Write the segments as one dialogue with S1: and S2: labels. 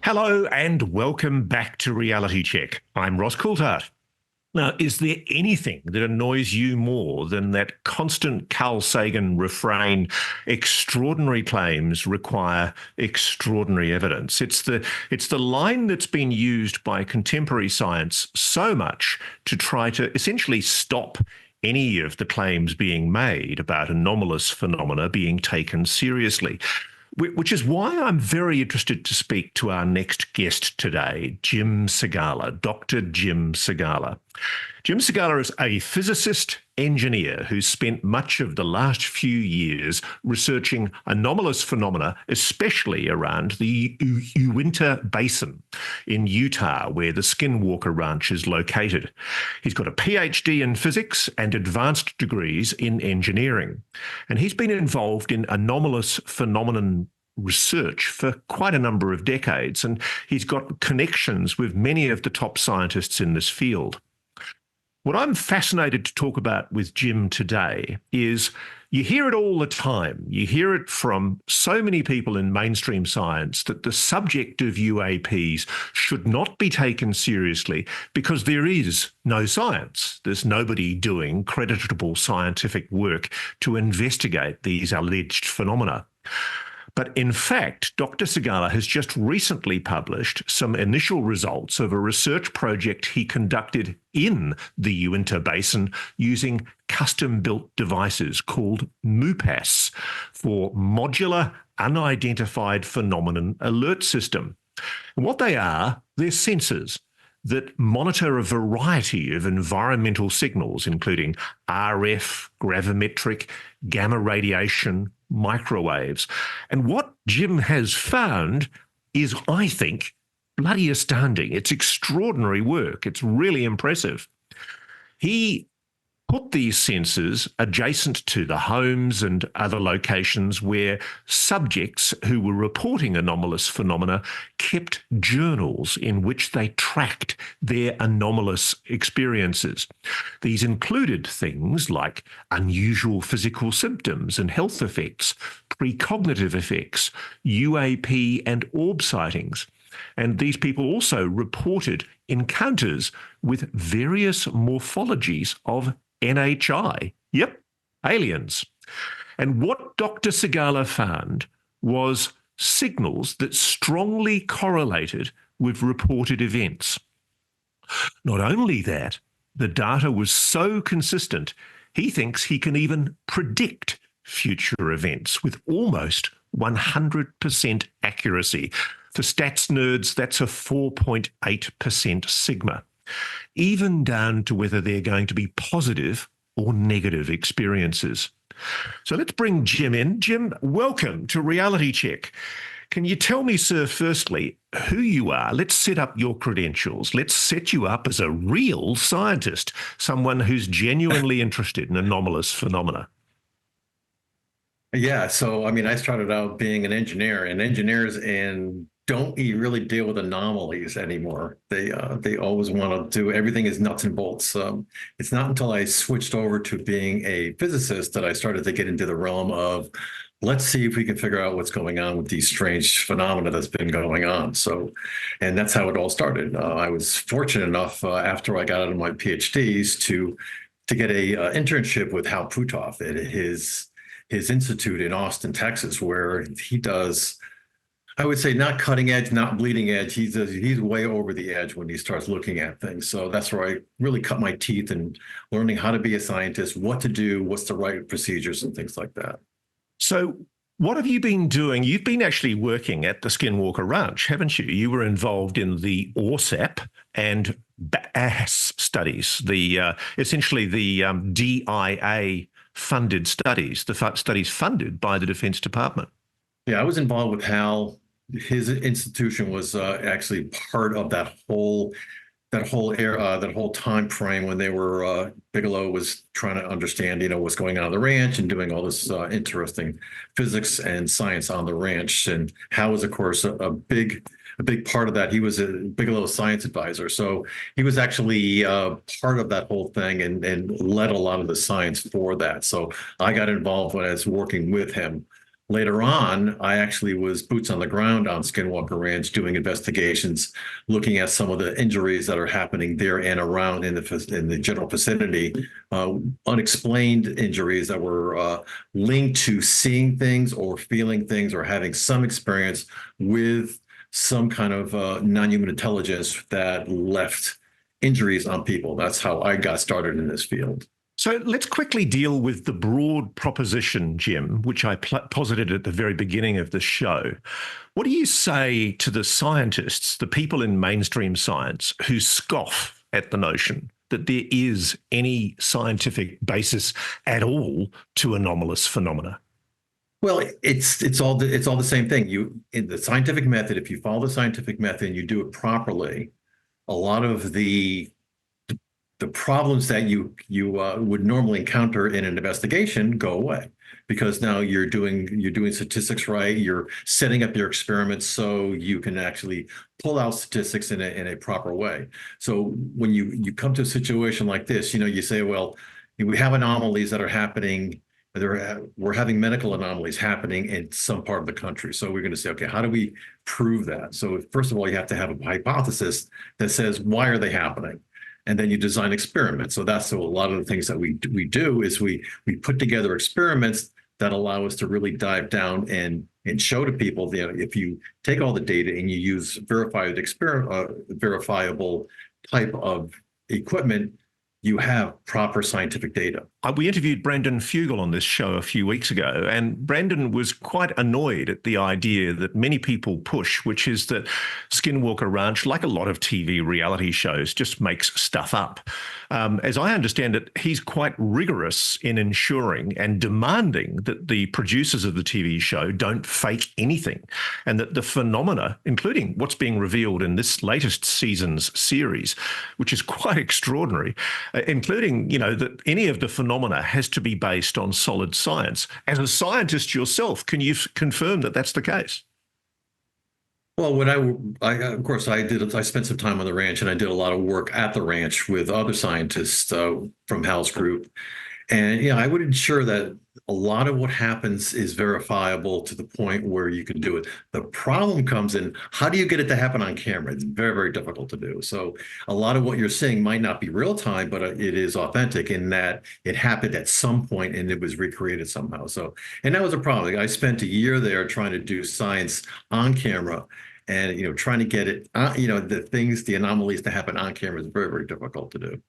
S1: Hello and welcome back to Reality Check. I'm Ross Coulthart. Now, is there anything that annoys you more than that constant Carl Sagan refrain, extraordinary claims require extraordinary evidence? It's the line that's been used by contemporary science so much to try to essentially stop any of the claims being made about anomalous phenomena being taken seriously. Which is why I'm very interested to speak to our next guest today, Jim Segala, Dr. Jim Segala. Jim Segala is a physicist engineer who's spent much of the last few years researching anomalous phenomena, especially around the Uinta Basin in Utah, where the Skinwalker Ranch is located. He's got a PhD in physics and advanced degrees in engineering, and he's been involved in anomalous phenomenon research for quite a number of decades, and he's got connections with many of the top scientists in this field. What I'm fascinated to talk about with Jim today is you hear it all the time. You hear it from so many people in mainstream science that the subject of UAPs should not be taken seriously because there is no science. There's nobody doing creditable scientific work to investigate these alleged phenomena. But in fact, Dr. Segala has just recently published some initial results of a research project he conducted in the Uinta Basin using custom-built devices called MPASS for Modular Unidentified Phenomenon Alert System. And what they are, they're sensors that monitor a variety of environmental signals, including RF, gravimetric, gamma radiation, microwaves. And what Jim has found is, I think, bloody astounding. It's extraordinary work. It's really impressive. He put these sensors adjacent to the homes and other locations where subjects who were reporting anomalous phenomena kept journals in which they tracked their anomalous experiences. These included things like unusual physical symptoms and health effects, precognitive effects, UAP and orb sightings. And these people also reported encounters with various morphologies of NHI. Yep, aliens. And what Dr. Segala found was signals that strongly correlated with reported events. Not only that, the data was so consistent, he thinks he can even predict future events with almost 100% accuracy. For stats nerds, that's a 4.8% sigma, even down to whether they're going to be positive or negative experiences. So let's bring Jim in. Jim, welcome to Reality Check. Can you tell me, sir, firstly, who you are? Let's set up your credentials. Let's set you up as a real scientist, someone who's genuinely interested in anomalous phenomena.
S2: Yeah, so I mean, I started out being an engineer, and engineers don't really deal with anomalies anymore. They always want to do everything is nuts and bolts. It's not until I switched over to being a physicist that I started to get into the realm of let's see if we can figure out what's going on with these strange phenomena that's been going on. So, and that's how it all started. I was fortunate enough after I got out of my PhDs to get a internship with Hal Puthoff at his institute in Austin, Texas, where he does, I would say, not cutting edge, not bleeding edge. He's way over the edge when he starts looking at things. So that's where I really cut my teeth in learning how to be a scientist, what to do, what's the right procedures and things like that.
S1: So what have you been doing? You've been actually working at the Skinwalker Ranch, haven't you? You were involved in the ORSAP and BASS studies, essentially the DIA funded studies, the studies funded by the Defense Department.
S2: Yeah, I was involved with Hal. His institution was actually part of that whole time frame when they were Bigelow was trying to understand, what's going on the ranch and doing all this interesting physics and science on the ranch. And Hal was, of course, a big part of that. He was a Bigelow science advisor, so he was actually part of that whole thing and led a lot of the science for that. So I got involved when I was working with him Later on, I actually was boots on the ground on Skinwalker Ranch doing investigations, looking at some of the injuries that are happening there and around in the general vicinity, unexplained injuries that were linked to seeing things or feeling things or having some experience with some kind of non-human intelligence that left injuries on people. That's how I got started in this field.
S1: So let's quickly deal with the broad proposition, Jim, which I posited at the very beginning of the show. What do you say to the scientists, the people in mainstream science, who scoff at the notion that there is any scientific basis at all to anomalous phenomena?
S2: Well, it's all the same thing. In the scientific method, if you follow the scientific method and you do it properly, a lot of the problems that you would normally encounter in an investigation go away, because now you're doing statistics right. You're setting up your experiments so you can actually pull out statistics in a proper way. So when you come to a situation like this, you say, well, we have anomalies that are happening. We're having medical anomalies happening in some part of the country. So we're going to say, okay, how do we prove that? So first of all, you have to have a hypothesis that says, why are they happening? And then you design experiments. So that's a lot of the things that we do is we put together experiments that allow us to really dive down and show to people that if you take all the data and you use verifiable type of equipment, you have proper scientific data.
S1: We interviewed Brandon Fugel on this show a few weeks ago, and Brandon was quite annoyed at the idea that many people push, which is that Skinwalker Ranch, like a lot of TV reality shows, just makes stuff up. As I understand it, he's quite rigorous in ensuring and demanding that the producers of the TV show don't fake anything, and that the phenomena, including what's being revealed in this latest season's series, which is quite extraordinary, including, that any of the phenomena has to be based on solid science. As a scientist yourself, can you confirm that that's the case?
S2: Well, when of course, I spent some time on the ranch and I did a lot of work at the ranch with other scientists from Hal's group. And I would ensure that a lot of what happens is verifiable to the point where you can do it. The problem comes in, how do you get it to happen on camera? It's very, very difficult to do. So a lot of what you're seeing might not be real time, but it is authentic in that it happened at some point and it was recreated somehow. So, and that was a problem. I spent a year there trying to do science on camera, and trying to get it, the anomalies to happen on camera is very, very difficult to do.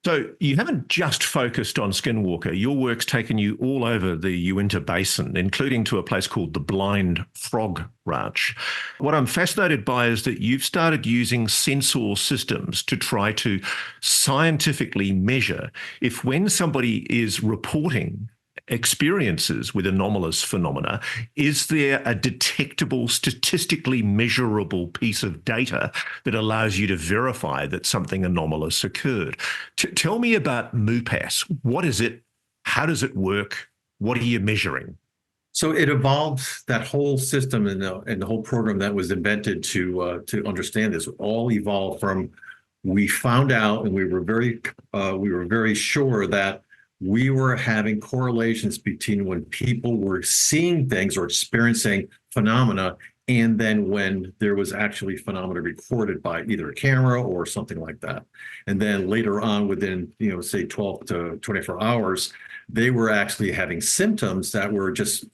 S1: So you haven't just focused on Skinwalker. Your work's taken you all over the Uinta Basin, including to a place called the Blind Frog Ranch. What I'm fascinated by is that you've started using sensor systems to try to scientifically measure if, when somebody is reporting experiences with anomalous phenomena, is there a detectable, statistically measurable piece of data that allows you to verify that something anomalous occurred? Tell me about MPASS. What is it? How does it work? What are you measuring?
S2: So it evolved, that whole system and the whole program that was invented to understand this all evolved from, we found out and we were very sure that we were having correlations between when people were seeing things or experiencing phenomena, and then when there was actually phenomena recorded by either a camera or something like that. And then later on, within, say 12 to 24 hours, they were actually having symptoms that were just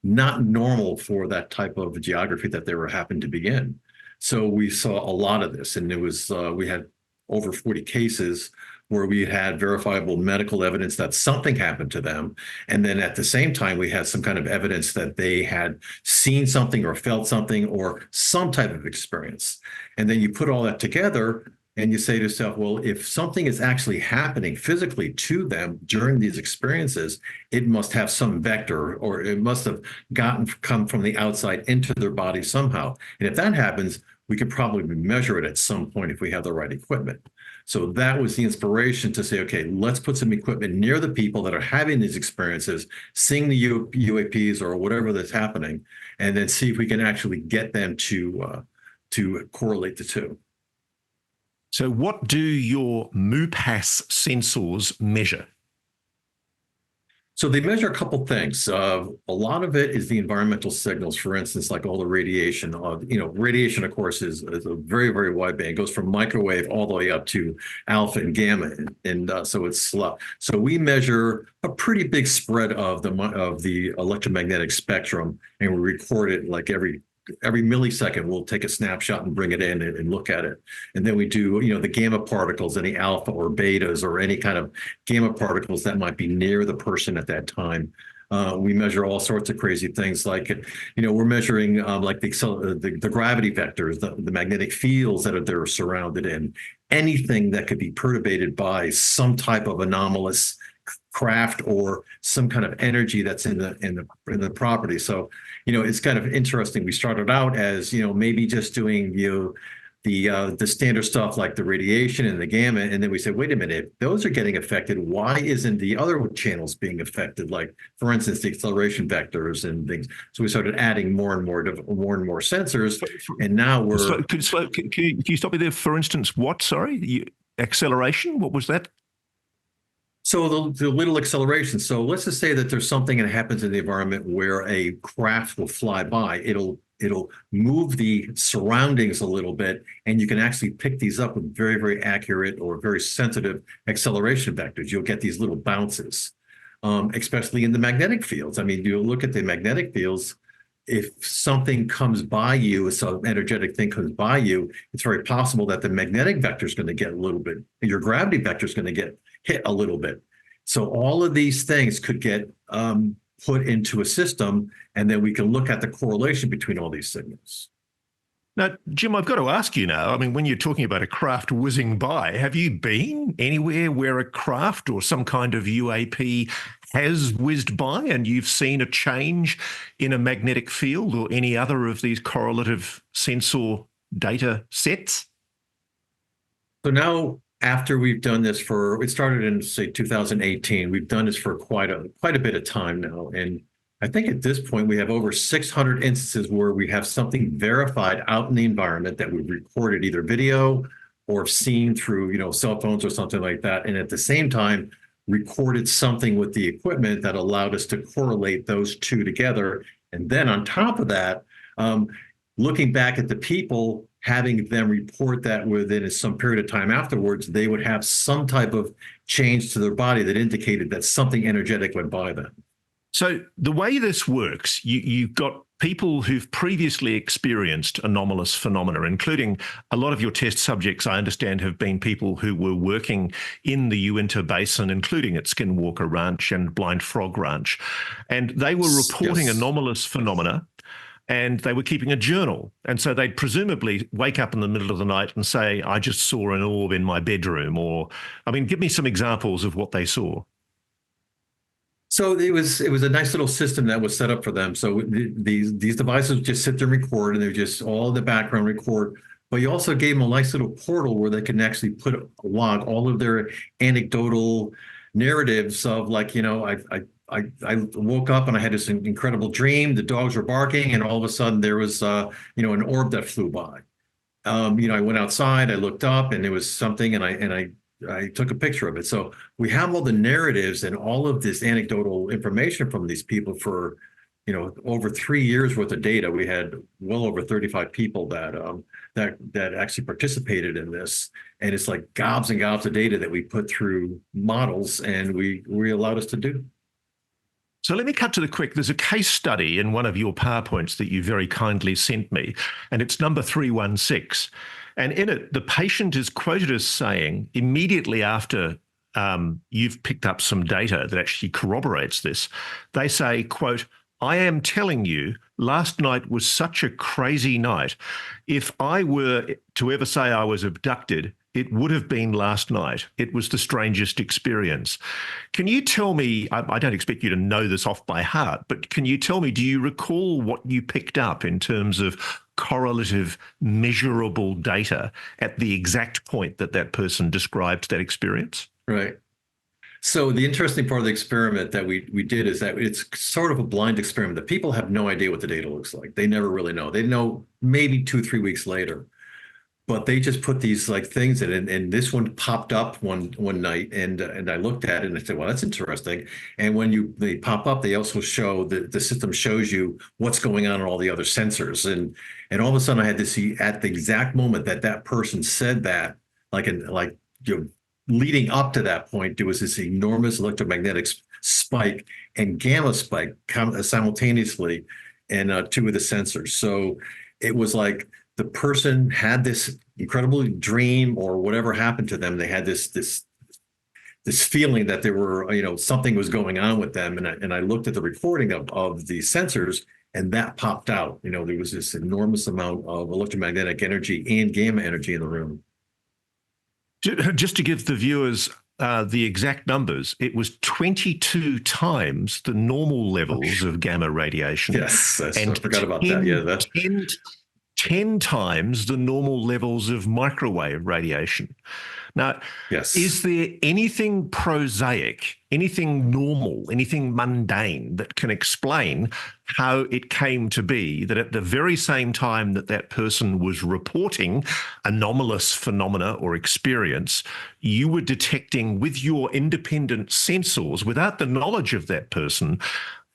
S2: not normal for that type of geography that they were happened to be in. So we saw a lot of this, and it was we had over 40 cases where we had verifiable medical evidence that something happened to them. And then at the same time, we had some kind of evidence that they had seen something or felt something or some type of experience. And then you put all that together and you say to yourself, well, if something is actually happening physically to them during these experiences, it must have some vector, or it must have come from the outside into their body somehow. And if that happens, we could probably measure it at some point if we have the right equipment. So that was the inspiration to say, okay, let's put some equipment near the people that are having these experiences, seeing the UAPs or whatever that's happening, and then see if we can actually get them to correlate the two.
S1: So what do your MPASS sensors measure?
S2: So they measure a couple things. A lot of it is the environmental signals, for instance, like all the radiation. Radiation, of course, is a very, very wide band. It goes from microwave all the way up to alpha and gamma, so it's slow. So we measure a pretty big spread of the electromagnetic spectrum, and we record it like every millisecond. We'll take a snapshot and bring it in and look at it. And then we do, the gamma particles, any alpha or betas or any kind of gamma particles that might be near the person at that time. We measure all sorts of crazy things like, we're measuring like the gravity vectors, the magnetic fields that they're surrounded in, anything that could be perturbated by some type of anomalous craft or some kind of energy that's in the property. So, it's kind of interesting. We started out as, maybe just doing, the standard stuff like the radiation and the gamma. And then we said, wait a minute, if those are getting affected, why isn't the other channels being affected? Like, for instance, the acceleration vectors and things. So we started adding more and more sensors. And now we're...
S1: Can you stop me there? For instance, what? Sorry? Acceleration? What was that?
S2: So the little acceleration. So let's just say that there's something that happens in the environment where a craft will fly by. It'll move the surroundings a little bit, and you can actually pick these up with very, very accurate or very sensitive acceleration vectors. You'll get these little bounces, especially in the magnetic fields. I mean, you look at the magnetic fields. If something comes by you, some energetic thing comes by you, it's very possible that the magnetic vector is going to get a little bit, your gravity vector is going to get hit a little bit. So all of these things could get put into a system, and then we can look at the correlation between all these signals.
S1: Now, Jim, I've got to ask you now, I mean, when you're talking about a craft whizzing by, have you been anywhere where a craft or some kind of UAP has whizzed by and you've seen a change in a magnetic field or any other of these correlative sensor data sets?
S2: So now, after we've done this it started in, say, 2018, we've done this for quite a bit of time now. And I think at this point, we have over 600 instances where we have something verified out in the environment that we've recorded either video or seen through, cell phones or something like that. And at the same time, recorded something with the equipment that allowed us to correlate those two together. And then on top of that, looking back at the people, having them report that within some period of time afterwards, they would have some type of change to their body that indicated that something energetic went by them.
S1: So the way this works, you've got people who've previously experienced anomalous phenomena, including a lot of your test subjects, I understand, have been people who were working in the Uinta Basin, including at Skinwalker Ranch and Blind Frog Ranch. And they were reporting anomalous phenomena, and they were keeping a journal. And so they'd presumably wake up in the middle of the night and say, I just saw an orb in my bedroom, or, I mean, give me some examples of what they saw.
S2: So it was a nice little system that was set up for them. So these devices just sit there and record, and they're just all in the background record. But you also gave them a nice little portal where they can actually log all of their anecdotal narratives of, like, I woke up and I had this incredible dream. The dogs were barking, and all of a sudden there was an orb that flew by. I went outside, I looked up, and there was something, and I took a picture of it. So we have all the narratives and all of this anecdotal information from these people for, over 3 years worth of data. We had well over 35 people that actually participated in this. And it's like gobs and gobs of data that we put through models, and we allowed us to do.
S1: So let me cut to the quick. There's a case study in one of your PowerPoints that you very kindly sent me, and it's number 316. And in it, the patient is quoted as saying, immediately after you've picked up some data that actually corroborates this, they say, quote, I am telling you, last night was such a crazy night. If I were to ever say I was abducted, it would have been last night. It was the strangest experience. Can you tell me, I don't expect you to know this off by heart, but can you tell me, do you recall what you picked up in terms of correlative, measurable data at the exact point that that person described that experience?
S2: Right. So the interesting part of the experiment that we did is that it's sort of a blind experiment. The people have no idea what the data looks like. They never really know. They know maybe 2-3 weeks later. but they just put these like things in it, and this one popped up one night, and I looked at it and I said, well, that's interesting. And when they pop up, they also show the system shows you what's going on in all the other sensors, and all of a sudden I had to see at the exact moment that that person said that, leading up to that point, there was this enormous electromagnetic spike and gamma spike simultaneously in two of the sensors. So it was like the person had this incredible dream or whatever happened to them. They had this feeling that there were, something was going on with them. And I looked at the recording of the sensors, and that popped out. There was this enormous amount of electromagnetic energy and gamma energy in the room.
S1: Just to give the viewers the exact numbers, it was 22 times the normal levels of gamma radiation.
S2: Yes, I forgot about that. Yeah, that's
S1: 10 times the normal levels of microwave radiation. Now,
S2: yes.
S1: Is there anything prosaic, anything normal, anything mundane that can explain how it came to be that at the very same time that that person was reporting anomalous phenomena or experience, you were detecting with your independent sensors, without the knowledge of that person,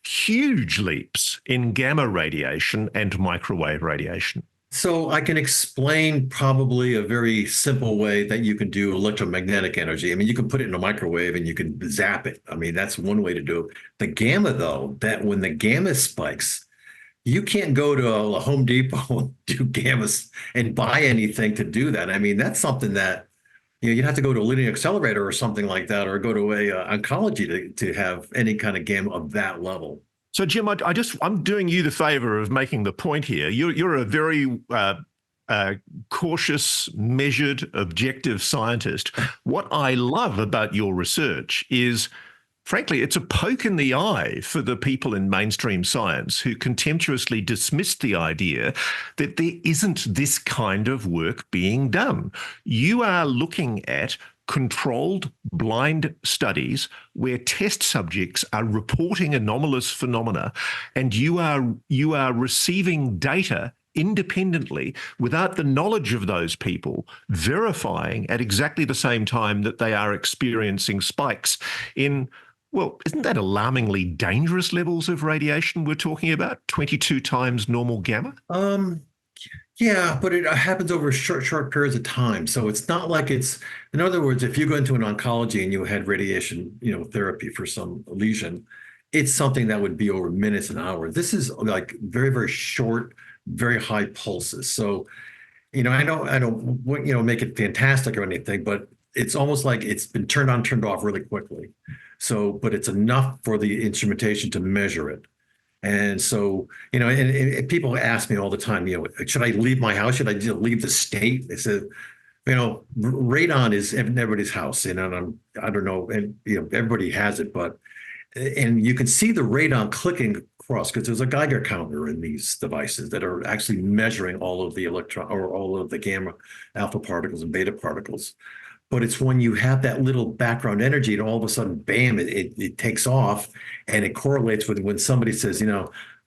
S1: huge leaps in gamma radiation and microwave radiation?
S2: So I can explain probably a very simple way that you can do electromagnetic energy. I mean, you can put it in a microwave and you can zap it. I mean, that's one way to do it. The gamma, though, that when the gamma spikes, you can't go to a Home Depot and do gammas and buy anything to do that. I mean, that's something that, you'd have to go to a linear accelerator or something like that, or go to a oncology to have any kind of gamma of that level.
S1: So, Jim, I'm doing you the favor of making the point here. You're a very cautious, measured, objective scientist. What I love about your research is, frankly, it's a poke in the eye for the people in mainstream science who contemptuously dismissed the idea that there isn't this kind of work being done. You are looking at controlled blind studies where test subjects are reporting anomalous phenomena, and you are receiving data independently without the knowledge of those people, verifying at exactly the same time that they are experiencing spikes in, well, isn't that alarmingly dangerous levels of radiation we're talking about? 22 times normal gamma?
S2: Yeah, but it happens over short periods of time. So it's not like in other words, if you go into an oncology and you had radiation, therapy for some lesion, it's something that would be over minutes and hours. This is like very, very short, very high pulses. So, I don't make it fantastic or anything, but it's almost like it's been turned on, turned off really quickly. So, but it's enough for the instrumentation to measure it. And so, and people ask me all the time, should I leave my house? Should I just leave the state? They said, radon is in everybody's house, and I don't know, and everybody has it, and you can see the radon clicking across because there's a Geiger counter in these devices that are actually measuring all of the all of the gamma, alpha particles and beta particles. But it's when you have that little background energy and all of a sudden, bam, it takes off, and it correlates with when somebody says,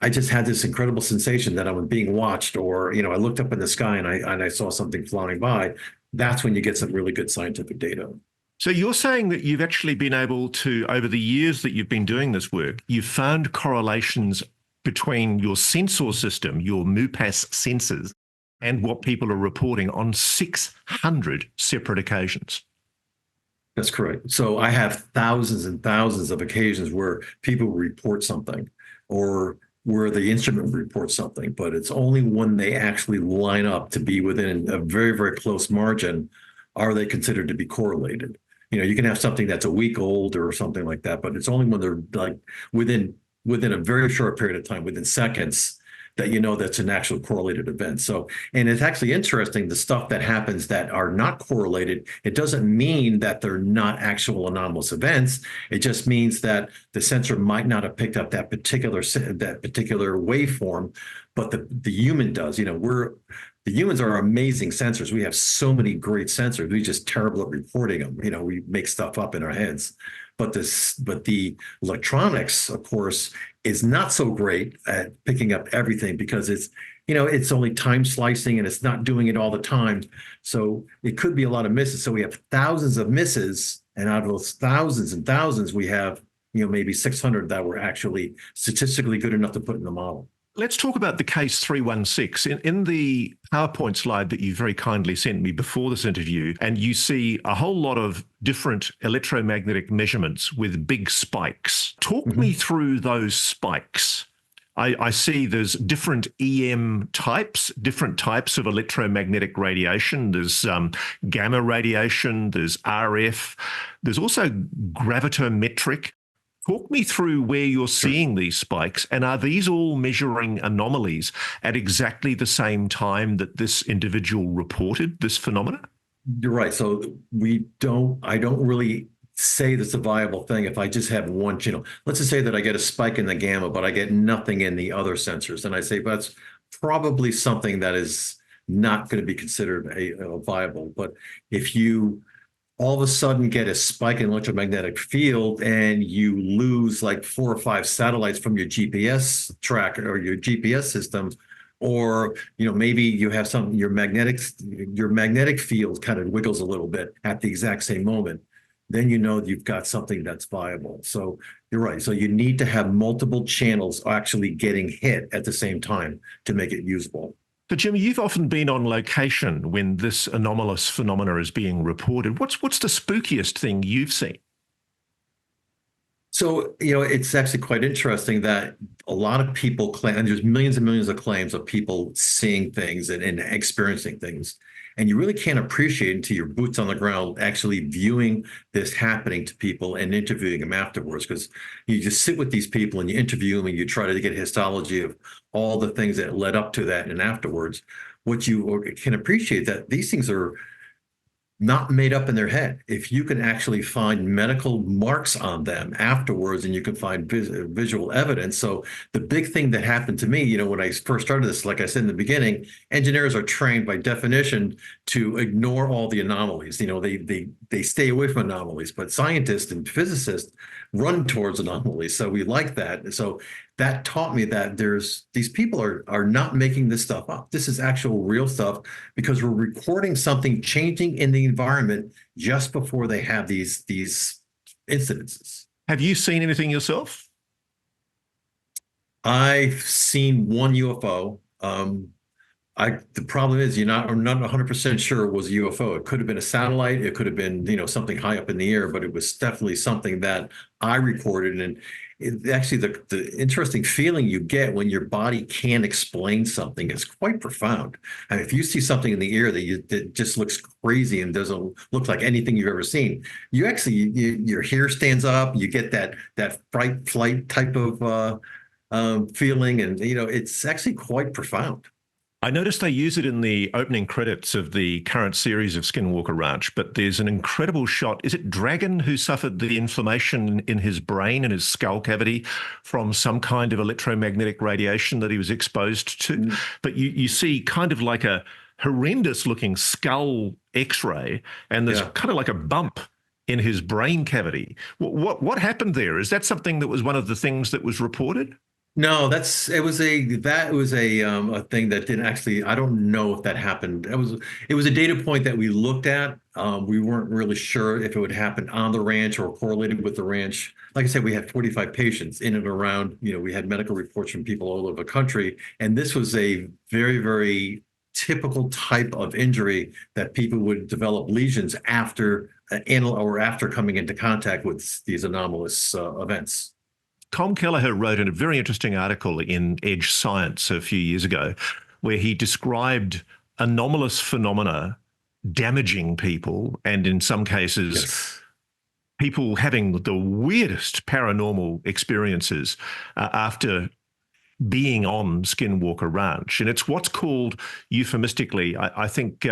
S2: I just had this incredible sensation that I'm being watched, or, I looked up in the sky and I saw something flying by. That's when you get some really good scientific data.
S1: So you're saying that you've actually been able to, over the years that you've been doing this work, you've found correlations between your sensor system, your MPASS sensors, and what people are reporting on 600 separate occasions.
S2: That's correct. So I have thousands and thousands of occasions where people report something, or where the instrument reports something, but it's only when they actually line up to be within a very, very close margin are they considered to be correlated. You can have something that's a week old or something like that, but it's only when they're like within a very short period of time, within seconds, that that's an actual correlated event. So, and it's actually interesting, the stuff that happens that are not correlated, it doesn't mean that they're not actual anomalous events. It just means that the sensor might not have picked up that particular waveform, but the human does. The humans are amazing sensors. We have so many great sensors. We're just terrible at reporting them. We make stuff up in our heads. but the electronics, of course, is not so great at picking up everything because it's only time slicing and it's not doing it all the time. So it could be a lot of misses. So we have thousands of misses, and out of those thousands and thousands, we have maybe 600 that were actually statistically good enough to put in the model.
S1: Let's talk about the case 316. In the PowerPoint slide that you very kindly sent me before this interview, and you see a whole lot of different electromagnetic measurements with big spikes. Talk me through those spikes. I see there's different EM types, different types of electromagnetic radiation. There's gamma radiation, there's RF, there's also gravitometric. Talk me through where you're seeing these spikes, and are these all measuring anomalies at exactly the same time that this individual reported this phenomena?
S2: You're right. So I don't really say that's a viable thing if I just have one channel. Let's just say that I get a spike in the gamma, but I get nothing in the other sensors. And I say, that's probably something that is not going to be considered a viable. But if you all of a sudden get a spike in electromagnetic field and you lose like 4 or 5 satellites from your GPS tracker or your GPS system, or maybe you have your magnetic field kind of wiggles a little bit at the exact same moment, then you've got something that's viable. So you're right. So you need to have multiple channels actually getting hit at the same time to make it usable.
S1: So, Jimmy, you've often been on location when this anomalous phenomena is being reported. What's the spookiest thing you've seen?
S2: So, it's actually quite interesting that a lot of people claim, and there's millions and millions of claims of people seeing things and experiencing things. And you really can't appreciate it until your boots on the ground actually viewing this happening to people and interviewing them afterwards. Because you just sit with these people and you interview them and you try to get a histology of all the things that led up to that. And afterwards, what you can appreciate that these things are not made up in their head. If you can actually find medical marks on them afterwards and you can find visual evidence. So the big thing that happened to me, when I first started this, like I said in the beginning, engineers are trained by definition to ignore all the anomalies. They stay away from anomalies, but scientists and physicists run towards anomalies. So we like that. So that taught me that these people are not making this stuff up. This is actual real stuff because we're recording something changing in the environment just before they have these incidences.
S1: Have you seen anything yourself?
S2: I've seen one UFO. The problem is I'm not 100% sure it was a UFO. It could have been a satellite. It could have been, something high up in the air, but it was definitely something that I recorded. And actually, the interesting feeling you get when your body can't explain something is quite profound. I mean, if you see something in the air that just looks crazy and doesn't look like anything you've ever seen, your hair stands up. You get that fright flight type of feeling, and it's actually quite profound.
S1: I noticed they use it in the opening credits of the current series of Skinwalker Ranch, but there's an incredible shot. Is it Dragon who suffered the inflammation in his brain and his skull cavity from some kind of electromagnetic radiation that he was exposed to? But you see kind of like a horrendous looking skull X-ray, and there's kind of like a bump in his brain cavity. What happened there? Is that something that was one of the things that was reported?
S2: No, it was a thing that didn't actually, I don't know if that happened. It was a data point that we looked at. We weren't really sure if it would happen on the ranch or correlated with the ranch. Like I said, we had 45 patients in and around, we had medical reports from people all over the country. And this was a very, very typical type of injury that people would develop lesions after coming into contact with these anomalous events.
S1: Tom Kelleher wrote in a very interesting article in Edge Science a few years ago, where he described anomalous phenomena damaging people, and in some cases, people having the weirdest paranormal experiences after being on Skinwalker Ranch. And it's what's called euphemistically, I think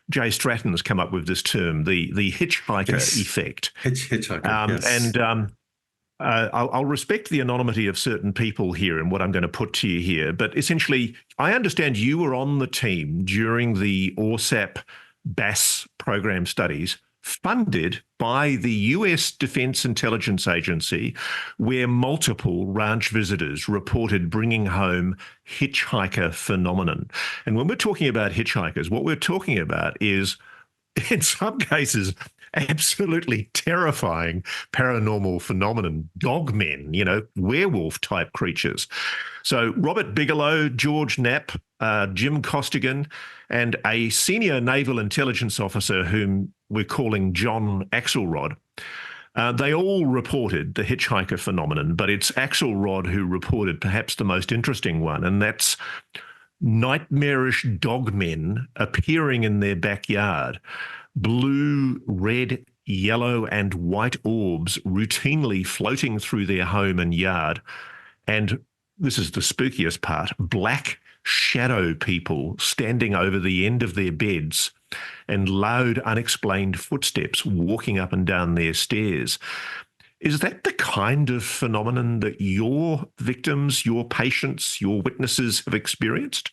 S1: Jay Stratton's come up with this term, the hitchhiker effect.
S2: Hitchhiker, yes.
S1: And I'll respect the anonymity of certain people here and what I'm going to put to you here, but essentially, I understand you were on the team during the ORSAP BASS program studies funded by the US Defense Intelligence Agency, where multiple ranch visitors reported bringing home hitchhiker phenomenon. And when we're talking about hitchhikers, what we're talking about is, in some cases, absolutely terrifying paranormal phenomenon, dogmen, werewolf type creatures. So Robert Bigelow, George Knapp, Jim Costigan, and a senior naval intelligence officer whom we're calling John Axelrod, they all reported the hitchhiker phenomenon, but it's Axelrod who reported perhaps the most interesting one, and that's nightmarish dogmen appearing in their backyard, blue, red, yellow, and white orbs routinely floating through their home and yard, and this is the spookiest part, black shadow people standing over the end of their beds and loud, unexplained footsteps walking up and down their stairs. Is that the kind of phenomenon that your victims, your patients, your witnesses have experienced?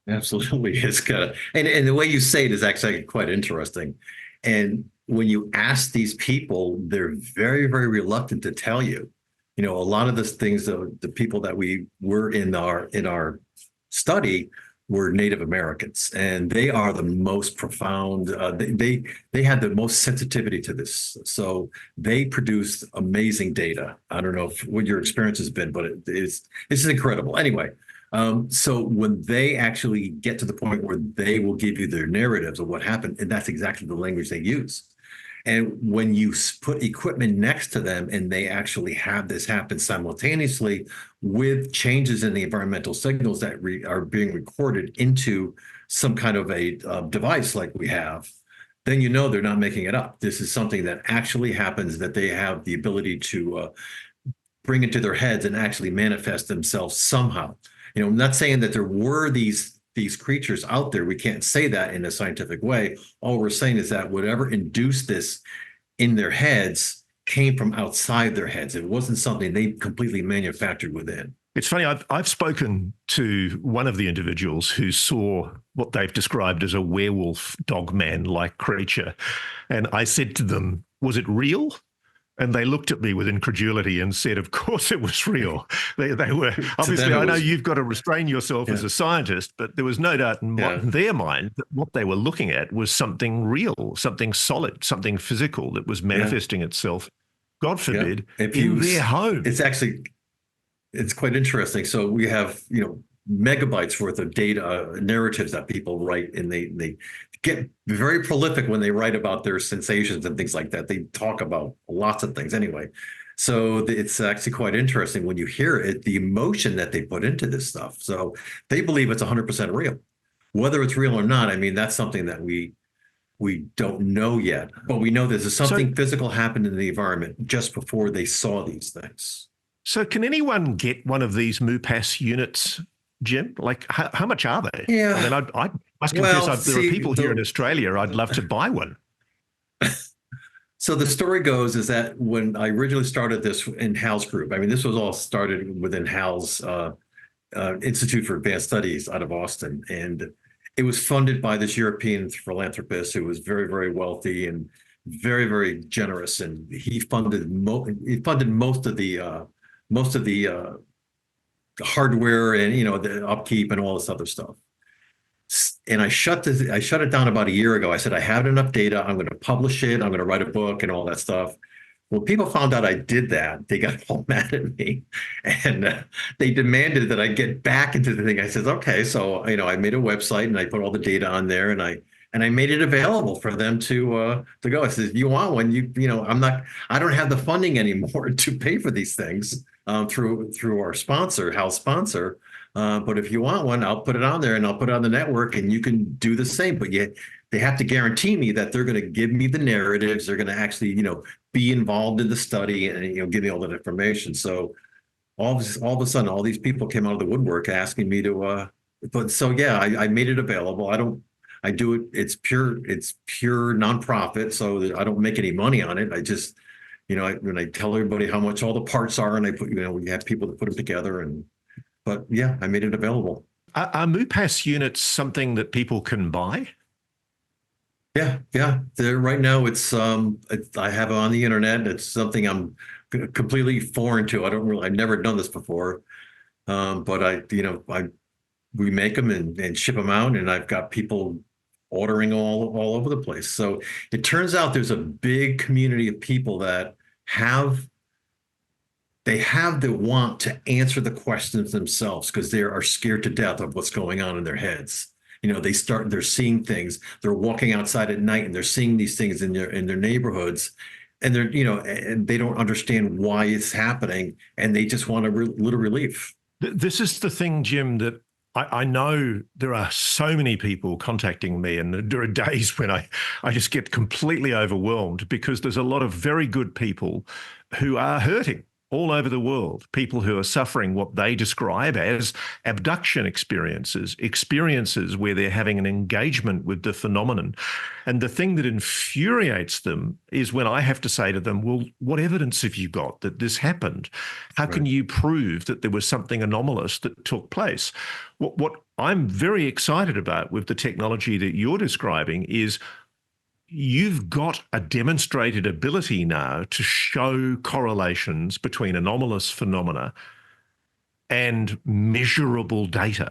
S2: Absolutely. It's kind of, and the way you say it is actually quite interesting. And when you ask these people, they're very, very reluctant to tell you. A lot of the things, the people that we were in our study were Native Americans, and they are the most profound. They had the most sensitivity to this, so they produced amazing data. I don't know what your experience has been, but this is incredible. Anyway, so when they actually get to the point where they will give you their narratives of what happened, and that's exactly the language they use. And when you put equipment next to them and they actually have this happen simultaneously with changes in the environmental signals that are being recorded into some kind of a device like we have, then they're not making it up. This is something that actually happens, that they have the ability to bring into their heads and actually manifest themselves somehow. I'm not saying that there were these creatures out there. We can't say that in a scientific way. All we're saying is that whatever induced this in their heads came from outside their heads. It wasn't something they completely manufactured within.
S1: It's funny, I've spoken to one of the individuals who saw what they've described as a werewolf dogman-like creature. And I said to them, was it real? And they looked at me with incredulity and said, of course it was real. They were, obviously, I know you've got to restrain yourself as a scientist, but there was no doubt in their mind that what they were looking at was something real, something solid, something physical that was manifesting itself, God forbid, in their home.
S2: It's quite interesting. So we have, megabytes worth of data, narratives that people write, and they get very prolific when they write about their sensations and things like that. They talk about lots of things anyway. So it's actually quite interesting when you hear it, the emotion that they put into this stuff. So they believe it's 100% real. Whether it's real or not, I mean, that's something that we don't know yet, but we know there's something physical happened in the environment just before they saw these things.
S1: So can anyone get one of these MPASS units, Jim? Like, how much are they?
S2: Yeah.
S1: I mean, I must confess, there are people here in Australia, I'd love to buy one.
S2: So the story goes is that when I originally started this in Hal's group, I mean, this was all started within Hal's Institute for Advanced Studies out of Austin. And it was funded by this European philanthropist who was very, very wealthy and very, very generous. And he funded most of the hardware and the upkeep and all this other stuff. And I shut it down about a year ago. I said, I have enough data. I'm going to publish it. I'm going to write a book and all that stuff. When people found out I did that, they got all mad at me, and they demanded that I get back into the thing. I said, okay, so I made a website and I put all the data on there, and I made it available for them to go. I said, you want one? I don't have the funding anymore to pay for these things through our sponsor, Hal's sponsor. But if you want one, I'll put it on there and I'll put it on the network, and you can do the same. But yet they have to guarantee me that they're going to give me the narratives. They're going to actually, be involved in the study and, give me all that information. So all of a sudden, all these people came out of the woodwork asking me to, I made it available. I do it. It's pure nonprofit. So I don't make any money on it. I just, when I tell everybody how much all the parts are, and I put, we have people to put them together, but yeah, I made it available.
S1: Are MPASS units something that people can buy?
S2: Yeah. Right now, I have it on the internet. It's something I'm completely foreign to. I've never done this before. But we make them and ship them out, and I've got people ordering all over the place. So it turns out there's a big community of people that have they have the want to answer the questions themselves because they are scared to death of what's going on in their heads. They're seeing things. They're walking outside at night and they're seeing these things in their neighborhoods, and and they don't understand why it's happening, and they just want a little relief.
S1: This is the thing, Jim, that I know there are so many people contacting me, and there are days when I just get completely overwhelmed because there's a lot of very good people who are hurting all over the world, people who are suffering what they describe as abduction experiences where they're having an engagement with the phenomenon. And the thing that infuriates them is when I have to say to them, well, what evidence have you got that this happened? How can you prove that there was something anomalous that took place? What I'm very excited about with the technology that you're describing is you've got a demonstrated ability now to show correlations between anomalous phenomena and measurable data.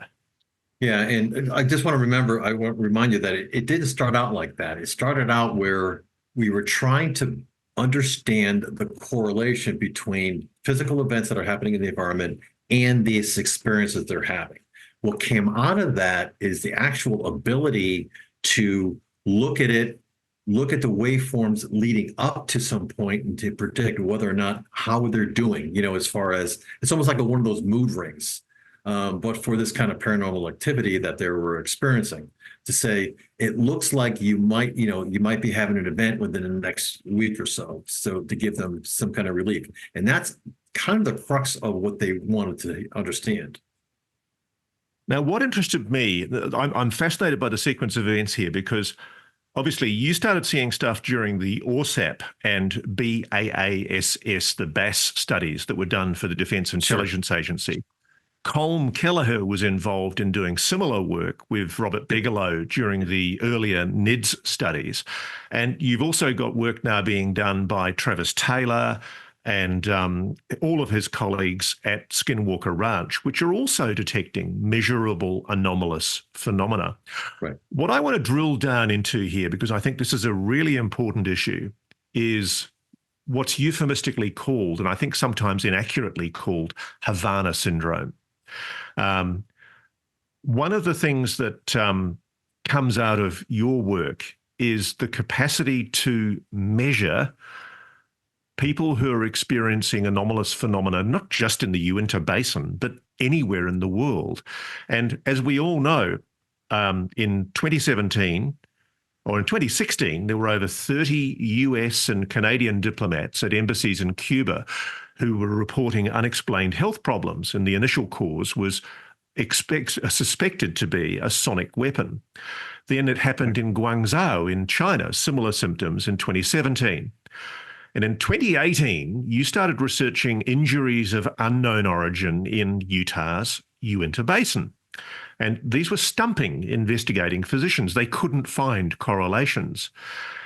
S2: Yeah, and I want to remind you that it didn't start out like that. It started out where we were trying to understand the correlation between physical events that are happening in the environment and these experiences they're having. What came out of that is the actual ability to look at it, look at the waveforms leading up to some point and to predict whether or not how they're doing, as far as it's almost like one of those mood rings, but for this kind of paranormal activity that they were experiencing, to say, it looks like you might be having an event within the next week or so to give them some kind of relief. And that's kind of the crux of what they wanted to understand.
S1: Now, what interested me, I'm fascinated by the sequence of events here because obviously, you started seeing stuff during the ORSAP and BAASS, the BASS studies that were done for the Defence Intelligence Agency. Colm Kelleher was involved in doing similar work with Robert Bigelow during the earlier NIDS studies. And you've also got work now being done by Travis Taylor and all of his colleagues at Skinwalker Ranch, which are also detecting measurable anomalous phenomena.
S2: Right.
S1: What I want to drill down into here, because I think this is a really important issue, is what's euphemistically called, and I think sometimes inaccurately called, Havana syndrome. One of the things that comes out of your work is the capacity to measure people who are experiencing anomalous phenomena, not just in the Uinta Basin, but anywhere in the world. And as we all know, in 2017 or in 2016, there were over 30 US and Canadian diplomats at embassies in Cuba who were reporting unexplained health problems. And the initial cause was suspected to be a sonic weapon. Then it happened in Guangzhou in China, similar symptoms in 2017. And in 2018, you started researching injuries of unknown origin in Utah's Uinta Basin. And these were stumping investigating physicians. They couldn't find correlations.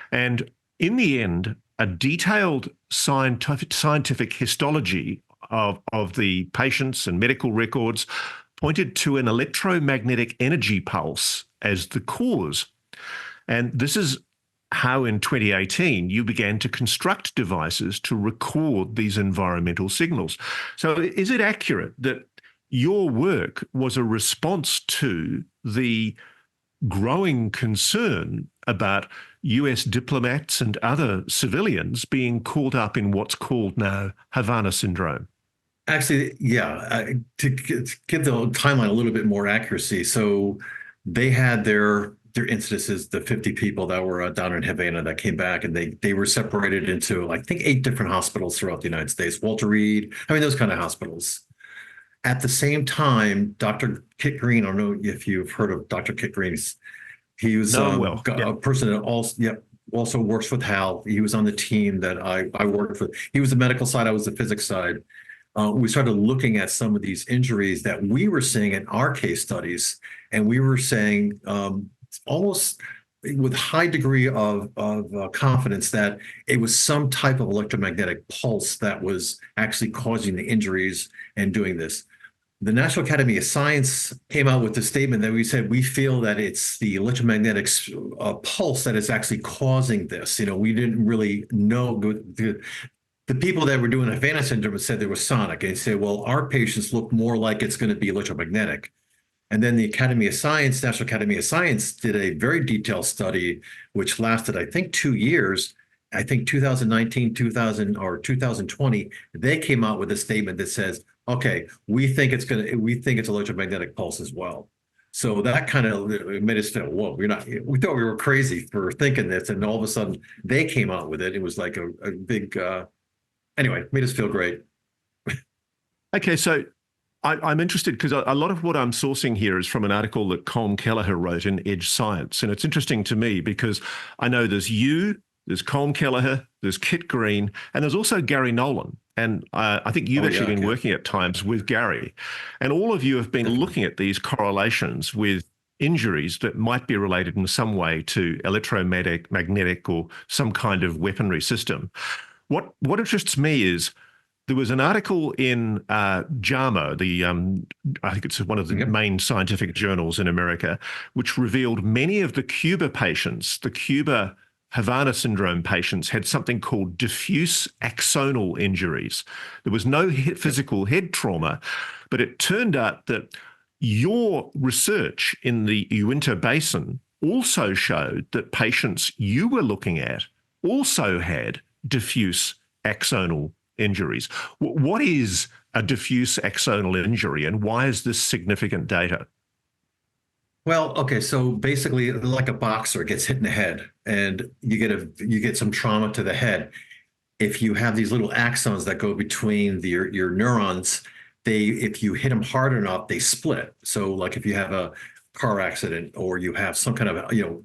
S1: And in the end, a detailed scientific histology of the patients and medical records pointed to an electromagnetic energy pulse as the cause. And this is how in 2018 you began to construct devices to record these environmental signals. So is it accurate that your work was a response to the growing concern about US diplomats and other civilians being caught up in what's called now Havana syndrome?
S2: Actually, yeah, to give the timeline a little bit more accuracy. So they had their incidences, the 50 people that were down in Havana that came back, and they were separated into, I think, 8 different hospitals throughout the United States. Walter Reed, those kind of hospitals. At the same time, Dr. Kit Green, I don't know if you've heard of Dr. Kit Green. He was a person that also works with HAL. He was on the team that I worked with. He was the medical side, I was the physics side. We started looking at some of these injuries that we were seeing in our case studies, and we were saying almost with high degree of confidence that it was some type of electromagnetic pulse that was actually causing the injuries and doing this. The National Academy of Science came out with a statement that we said, we feel that it's the electromagnetic pulse that is actually causing this. We didn't really know. The people that were doing Havana syndrome said there was sonic. And they said, well, our patients look more like it's going to be electromagnetic. And then the Academy of Science, National Academy of Science, did a very detailed study, which lasted, I think, 2 years. I think 2019, 2020, they came out with a statement that says, okay, we think it's electromagnetic pulse as well. So that kind of made us feel, whoa, we thought we were crazy for thinking this. And all of a sudden they came out with it. It was like a big, anyway, made us feel great.
S1: Okay, so I'm interested because a lot of what I'm sourcing here is from an article that Colm Kelleher wrote in Edge Science. And it's interesting to me because I know there's Colm Kelleher, there's Kit Green, and there's also Gary Nolan. And I think you've actually been working at times with Gary. And all of you have been looking at these correlations with injuries that might be related in some way to electromagnetic or some kind of weaponry system. What interests me is there was an article in JAMA, I think it's one of the main scientific journals in America, which revealed many of the Cuba patients, the Cuba Havana syndrome patients, had something called diffuse axonal injuries. There was no physical head trauma, but it turned out that your research in the Uinta Basin also showed that patients you were looking at also had diffuse axonal injuries. What is a diffuse axonal injury and why is this significant data?
S2: Well, okay, so basically, like a boxer gets hit in the head, and you get some trauma to the head. If you have these little axons that go between your neurons, if you hit them hard enough, they split. So, like if you have a car accident or you have some kind of a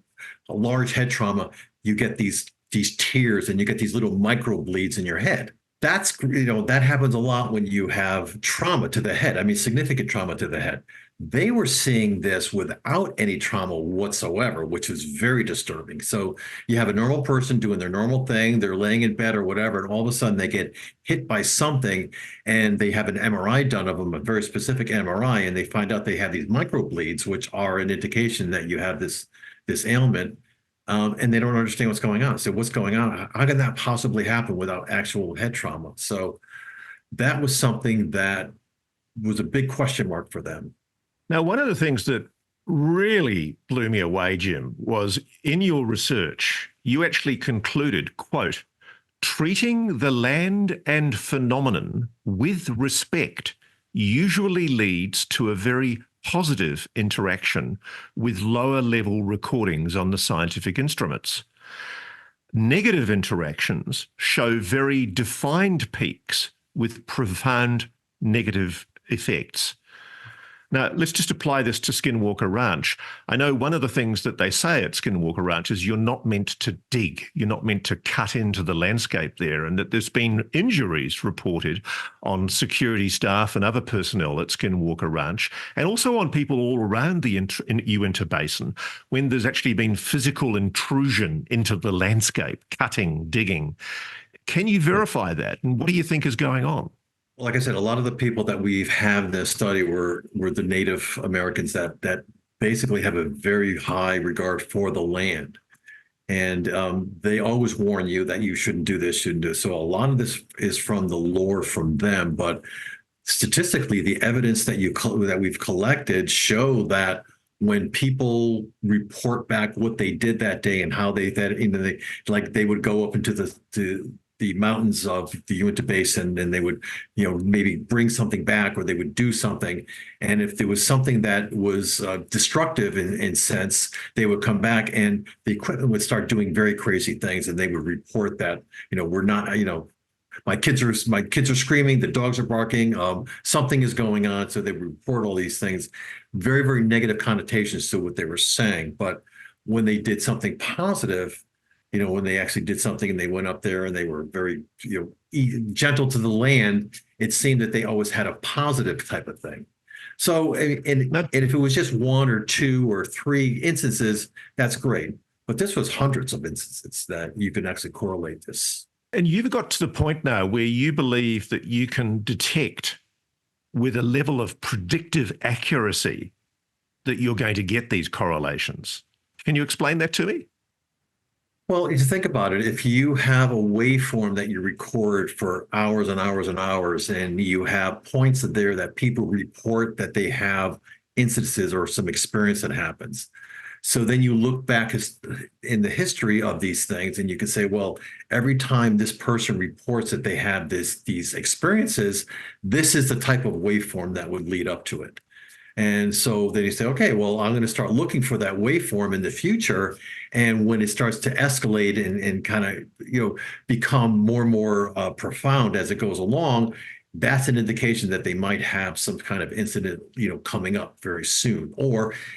S2: large head trauma, you get these tears and you get these little micro bleeds in your head. That happens a lot when you have trauma to the head. I mean, significant trauma to the head. They were seeing this without any trauma whatsoever, which was very disturbing. So you have a normal person doing their normal thing, they're laying in bed or whatever, and all of a sudden they get hit by something and they have an MRI done of them, a very specific MRI, and they find out they have these microbleeds, which are an indication that you have this ailment. And they don't understand what's going on. So what's going on? How can that possibly happen without actual head trauma? So that was something that was a big question mark for them.
S1: Now, one of the things that really blew me away, Jim, was in your research, you actually concluded, quote, treating the land and phenomenon with respect usually leads to a very positive interaction with lower level recordings on the scientific instruments. Negative interactions show very defined peaks with profound negative effects. Now, let's just apply this to Skinwalker Ranch. I know one of the things that they say at Skinwalker Ranch is you're not meant to dig, you're not meant to cut into the landscape there, and that there's been injuries reported on security staff and other personnel at Skinwalker Ranch, and also on people all around the Uinta Basin, when there's actually been physical intrusion into the landscape, cutting, digging. Can you verify that? And what do you think is going on?
S2: Like I said, a lot of the people that we've had in this study were the Native Americans that basically have a very high regard for the land. And they always warn you that you shouldn't do this, shouldn't do this. So a lot of this is from the lore from them. But statistically, the evidence that we've collected show that when people report back what they did that day and how they would go up into the mountains of the Uinta Basin, and they would, maybe bring something back, or they would do something. And if there was something that was destructive in sense, they would come back and the equipment would start doing very crazy things, and they would report that, we're not, my kids are screaming, the dogs are barking, something is going on. So they report all these things, very, very negative connotations to what they were saying. But when they did something positive, when they actually did something and they went up there and they were very, gentle to the land, it seemed that they always had a positive type of thing. So, and if it was just one or two or three instances, that's great. But this was hundreds of instances that you can actually correlate this.
S1: And you've got to the point now where you believe that you can detect with a level of predictive accuracy that you're going to get these correlations. Can you explain that to me?
S2: Well, if you think about it, if you have a waveform that you record for hours and hours and hours, and you have points there that people report that they have instances or some experience that happens. So then you look back in the history of these things, and you can say, well, every time this person reports that they have these experiences, this is the type of waveform that would lead up to it. And so then you say, okay, well, I'm going to start looking for that waveform in the future. And when it starts to escalate and kind of, become more and more profound as it goes along, that's an indication that they might have some kind of incident, coming up very soon.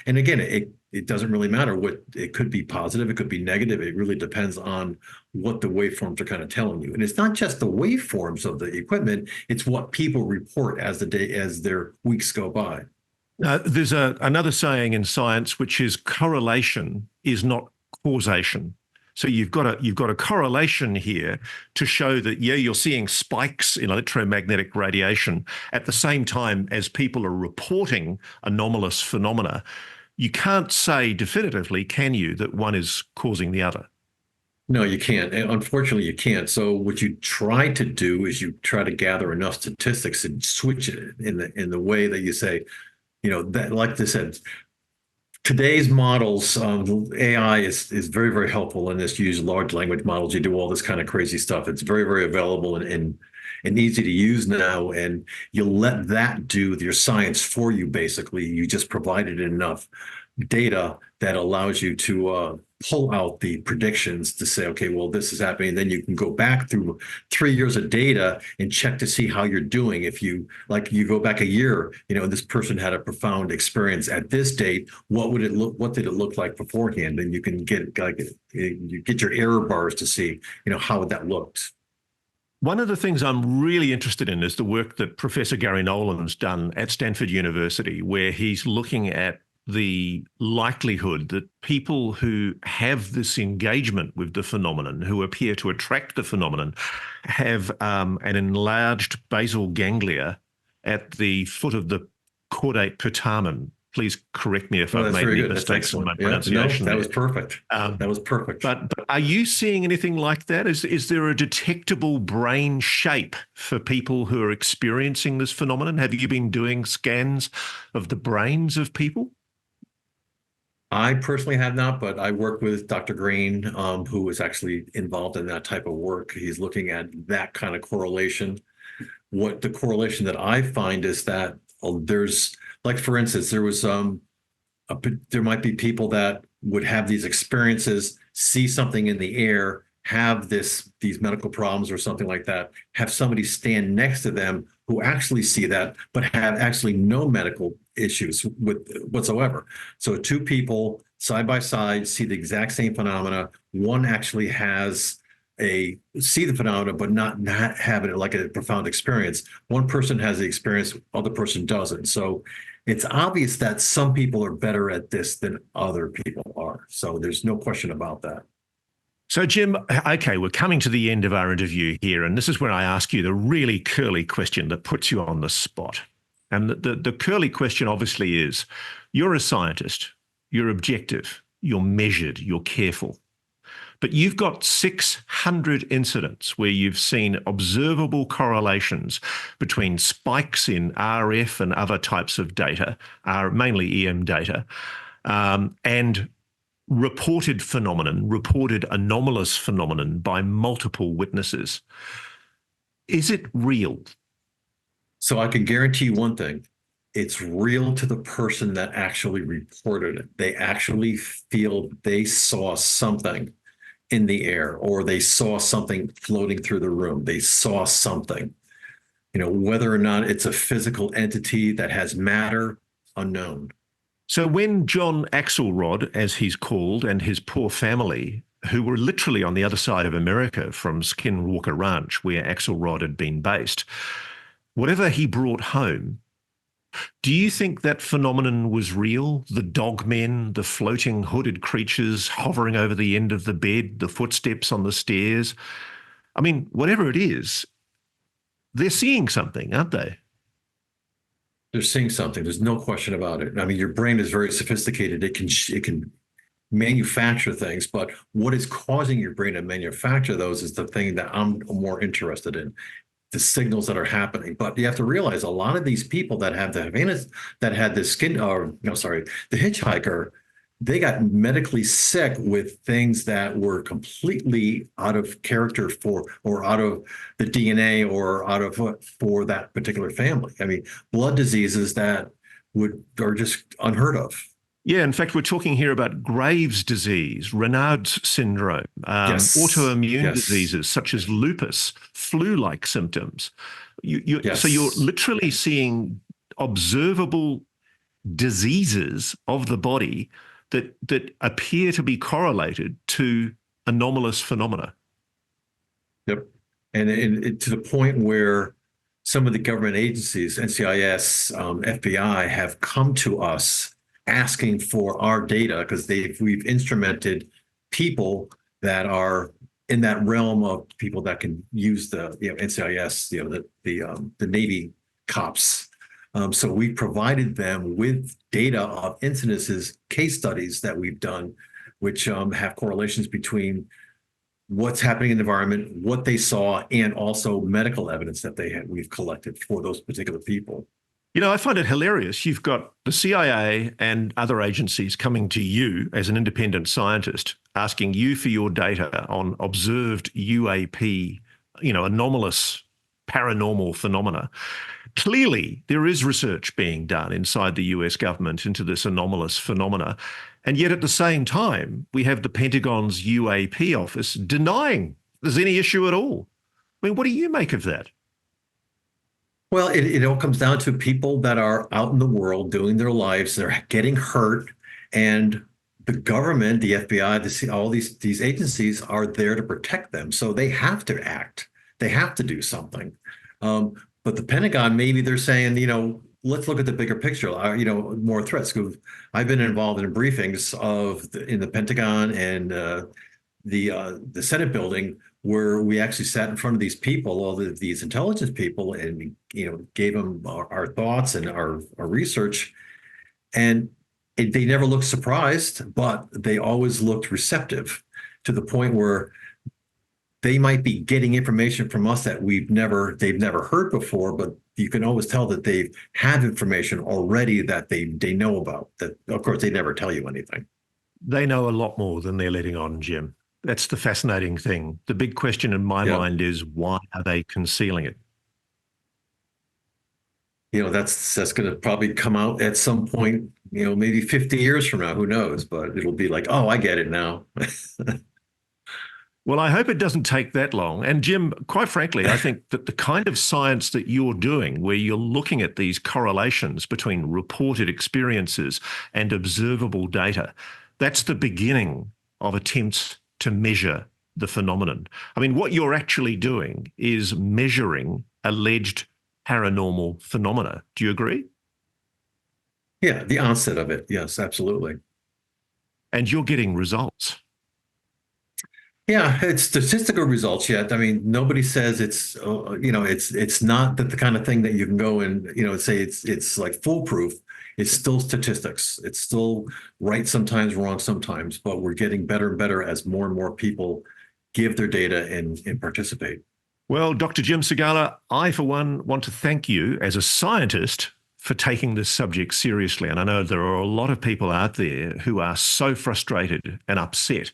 S2: And again, it doesn't really matter what it could be positive, it could be negative. It really depends on what the waveforms are kind of telling you. And it's not just the waveforms of the equipment, it's what people report as their weeks go by.
S1: There's another saying in science, which is correlation is not causation. So you've got a correlation here to show that, you're seeing spikes in electromagnetic radiation at the same time as people are reporting anomalous phenomena. You can't say definitively, can you, that one is causing the other?
S2: No, you can't. And unfortunately, you can't. So what you try to do is you try to gather enough statistics and switch it in the way that you say, that, like I said, today's models, AI is very, very helpful in this. You use large language models, you do all this kind of crazy stuff. It's very, very available and easy to use now. And you let that do your science for you, basically. You just provided enough data that allows you to pull out the predictions to say, okay, well, this is happening. And then you can go back through 3 years of data and check to see how you're doing. If you go back a year, this person had a profound experience at this date, what did it look like beforehand? And you can get you get your error bars to see, how that looked.
S1: One of the things I'm really interested in is the work that Professor Gary Nolan's done at Stanford University, where he's looking at the likelihood that people who have this engagement with the phenomenon, who appear to attract the phenomenon, have an enlarged basal ganglia at the foot of the caudate putamen. Please correct me if I've made any mistakes in my pronunciation.
S2: No, that was perfect. That was perfect.
S1: But are you seeing anything like that? Is there a detectable brain shape for people who are experiencing this phenomenon? Have you been doing scans of the brains of people?
S2: I personally have not, but I work with Dr. Green, who is actually involved in that type of work. He's looking at that kind of correlation. What the correlation that I find is that there's, like, for instance, there might be people that would have these experiences, see something in the air, have these medical problems or something like that, have somebody stand next to them who actually see that, but have actually no medical issues whatsoever. So two people side by side see the exact same phenomena. One actually see the phenomena, but not have it like a profound experience. One person has the experience, other person doesn't. So it's obvious that some people are better at this than other people are. So there's no question about that.
S1: So, Jim, okay, we're coming to the end of our interview here, and this is where I ask you the really curly question that puts you on the spot. And the curly question obviously is, you're a scientist, you're objective, you're measured, you're careful, but you've got 600 incidents where you've seen observable correlations between spikes in RF and other types of data, mainly EM data, and reported anomalous phenomenon by multiple witnesses. Is it real?
S2: So I can guarantee you one thing. It's real to the person that actually reported it. They actually feel they saw something in the air, or they saw something floating through the room. They saw something. Whether or not it's a physical entity that has matter, unknown.
S1: So when John Axelrod, as he's called, and his poor family, who were literally on the other side of America from Skinwalker Ranch, where Axelrod had been based, whatever he brought home, Do you think that phenomenon was real? The dogmen, the floating hooded creatures hovering over the end of the bed, the footsteps on the stairs? I mean, whatever it is, they're seeing something, aren't they?
S2: They're seeing something. There's no question about it. I mean, your brain is very sophisticated. It can manufacture things, but what is causing your brain to manufacture those is the thing that I'm more interested in, the signals that are happening. But you have to realize a lot of these people that have the Havana, that had the the hitchhiker, they got medically sick with things that were completely out of character for, or out of the DNA, or out of for that particular family. I mean, blood diseases that are just unheard of.
S1: Yeah, in fact, we're talking here about Graves' disease, Raynaud's syndrome,
S2: Yes.
S1: autoimmune
S2: Yes.
S1: diseases such as lupus, flu-like symptoms. So you're
S2: Yes.
S1: literally seeing observable diseases of the body that appear to be correlated to anomalous phenomena.
S2: Yep. And to the point where some of the government agencies, NCIS, FBI, have come to us asking for our data because we've instrumented people that are in that realm of people that can use the NCIS, the Navy cops. So we provided them with data of incidences, case studies that we've done, which have correlations between what's happening in the environment, what they saw, and also medical evidence that we've collected for those particular people.
S1: I find it hilarious. You've got the CIA and other agencies coming to you as an independent scientist, asking you for your data on observed UAP, anomalous paranormal phenomena. Clearly, there is research being done inside the US government into this anomalous phenomena. And yet at the same time, we have the Pentagon's UAP office denying there's any issue at all. I mean, what do you make of that?
S2: Well, it all comes down to people that are out in the world doing their lives. They're getting hurt, and the government, the FBI, all these agencies are there to protect them. So they have to act. They have to do something. But the Pentagon, maybe they're saying, let's look at the bigger picture. More threats. I've been involved in briefings in the Pentagon and the Senate building, where we actually sat in front of these people, all these intelligence people, and gave them our thoughts and our research, and they never looked surprised, but they always looked receptive, to the point where they might be getting information from us that they've never heard before, but you can always tell that they have information already that they know about. That, of course, they never tell you anything.
S1: They know a lot more than they're letting on, Jim. That's the fascinating thing. The big question in my mind is, why are they concealing it?
S2: That's going to probably come out at some point, maybe 50 years from now, who knows, but it'll be like, oh, I get it now.
S1: Well, I hope it doesn't take that long. And Jim, quite frankly, I think that the kind of science that you're doing, where you're looking at these correlations between reported experiences and observable data, that's the beginning of attempts to measure the phenomenon. I mean, what you're actually doing is measuring alleged paranormal phenomena. Do you agree?
S2: Yeah, the onset of it. Yes, absolutely.
S1: And you're getting results.
S2: Yeah, it's statistical results yet. I mean, nobody says it's not the kind of thing that you can go and, say it's like foolproof. It's still statistics. It's still right sometimes, wrong sometimes, but we're getting better and better as more and more people give their data and participate.
S1: Well, Dr. Jim Segala, I, for one, want to thank you as a scientist for taking this subject seriously. And I know there are a lot of people out there who are so frustrated and upset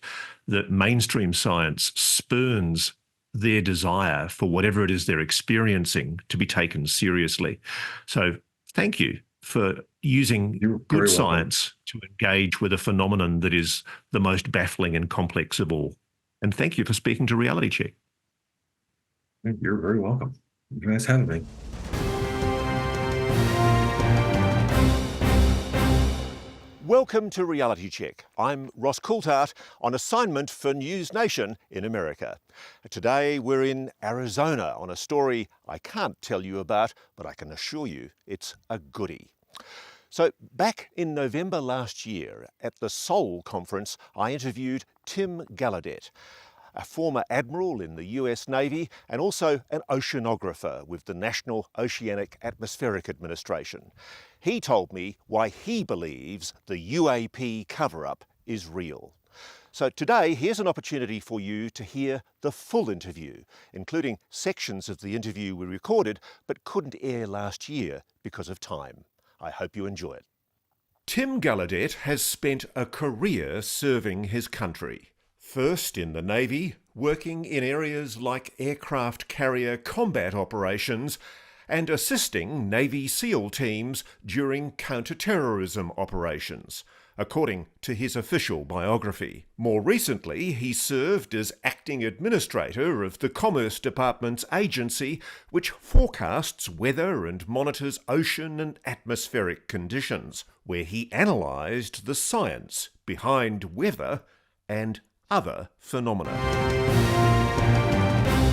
S1: that mainstream science spurns their desire for whatever it is they're experiencing to be taken seriously. So thank you for using good science to engage with a phenomenon that is the most baffling and complex of all. And thank you for speaking to Reality Check.
S2: You're very welcome. Nice having me.
S1: Welcome to Reality Check. I'm Ross Coulthart on assignment for NewsNation in America. Today we're in Arizona on a story I can't tell you about, but I can assure you it's a goodie. So back in November last year at the Seoul conference, I interviewed Tim Gallaudet, a former admiral in the US Navy and also an oceanographer with the National Oceanic Atmospheric Administration. He told me why he believes the UAP cover-up is real. So today, here's an opportunity for you to hear the full interview, including sections of the interview we recorded but couldn't air last year because of time. I hope you enjoy it. Tim Gallaudet has spent a career serving his country. First in the Navy, working in areas like aircraft carrier combat operations and assisting Navy SEAL teams during counter-terrorism operations, according to his official biography. More recently, he served as acting administrator of the Commerce Department's agency, which forecasts weather and monitors ocean and atmospheric conditions, where he analysed the science behind weather and other phenomena.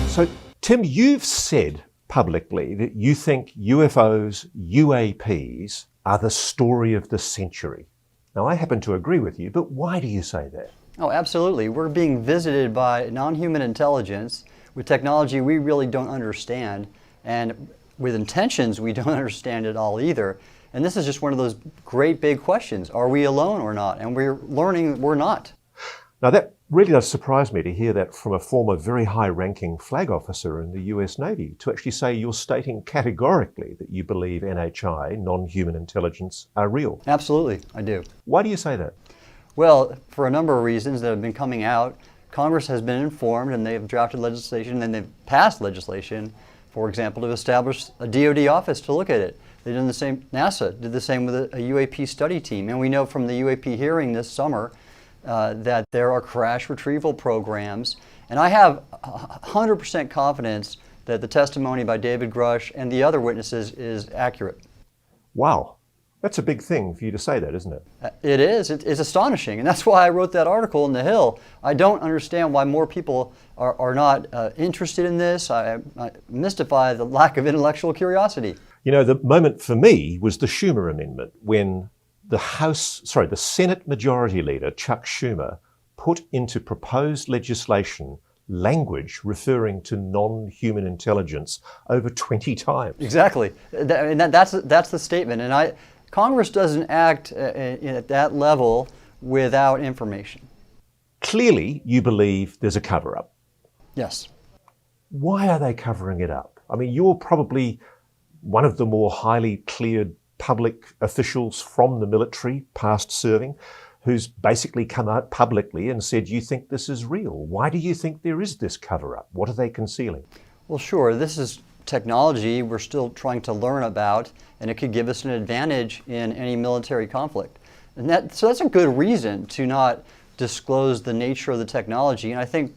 S1: So, Tim, you've said publicly that you think UFOs, UAPs, are the story of the century. Now, I happen to agree with you, but why do you say that?
S3: Oh, absolutely. We're being visited by non-human intelligence with technology we really don't understand, and with intentions we don't understand at all either. And this is just one of those great big questions. Are we alone or not? And we're learning we're not.
S1: Now, that really does surprise me to hear that from a former very high-ranking flag officer in the US Navy, to actually say you're stating categorically that you believe NHI, non-human intelligence, are real.
S3: Absolutely, I do.
S1: Why do you say that?
S3: Well, for a number of reasons that have been coming out. Congress has been informed and they've drafted legislation and they've passed legislation, for example, to establish a DoD office to look at it. They did the same, NASA did the same with a UAP study team. And we know from the UAP hearing this summer that there are crash retrieval programs. And I have 100% confidence that the testimony by David Grush and the other witnesses is accurate.
S1: Wow. That's a big thing for you to say that, isn't it?
S3: It is. It's astonishing. And that's why I wrote that article in The Hill. I don't understand why more people are not interested in this. I mystify the lack of intellectual curiosity.
S1: You know, the moment for me was the Schumer Amendment, when the Senate Majority Leader, Chuck Schumer, put into proposed legislation language referring to non-human intelligence over 20 times.
S3: Exactly. That's the statement. And Congress doesn't act at that level without information.
S1: Clearly, you believe there's a cover-up.
S3: Yes.
S1: Why are they covering it up? I mean, you're probably one of the more highly cleared public officials from the military, past serving, who's basically come out publicly and said, you think this is real. Why do you think there is this cover-up? What are they concealing?
S3: Well, sure. This is technology we're still trying to learn about, and it could give us an advantage in any military conflict. And so that's a good reason to not disclose the nature of the technology. And I think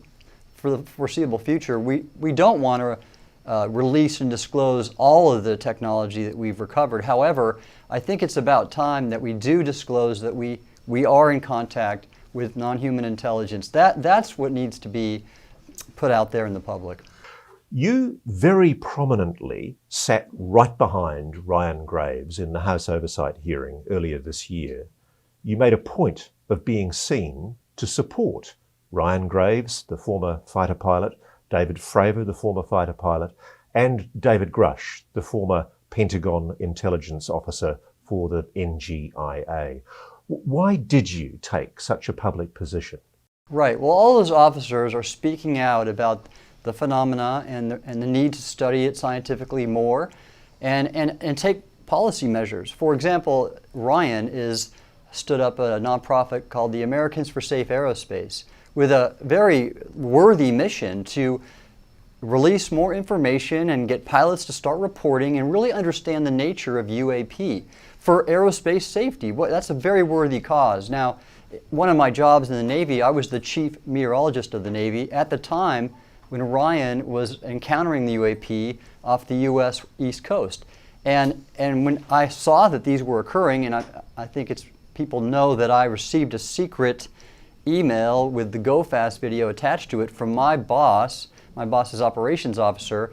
S3: for the foreseeable future, we don't want to release and disclose all of the technology that we've recovered. However, I think it's about time that we do disclose that we are in contact with non-human intelligence. That's what needs to be put out there in the public.
S1: You very prominently sat right behind Ryan Graves in the House Oversight hearing earlier this year. You made a point of being seen to support Ryan Graves, the former fighter pilot, David Fravor, the former fighter pilot, and David Grush, the former Pentagon intelligence officer for the NGIA. Why did you take such a public position?
S3: Right. Well, all those officers are speaking out about the phenomena and the need to study it scientifically more and take policy measures. For example, Ryan stood up a nonprofit called the Americans for Safe Aerospace with a very worthy mission to release more information and get pilots to start reporting and really understand the nature of UAP for aerospace safety. That's a very worthy cause. Now, one of my jobs in the Navy, I was the chief meteorologist of the Navy at the time when Ryan was encountering the UAP off the U.S. East Coast. And when I saw that these were occurring, and I think it's people know that I received a secret email with the Go Fast video attached to it from my boss's operations officer,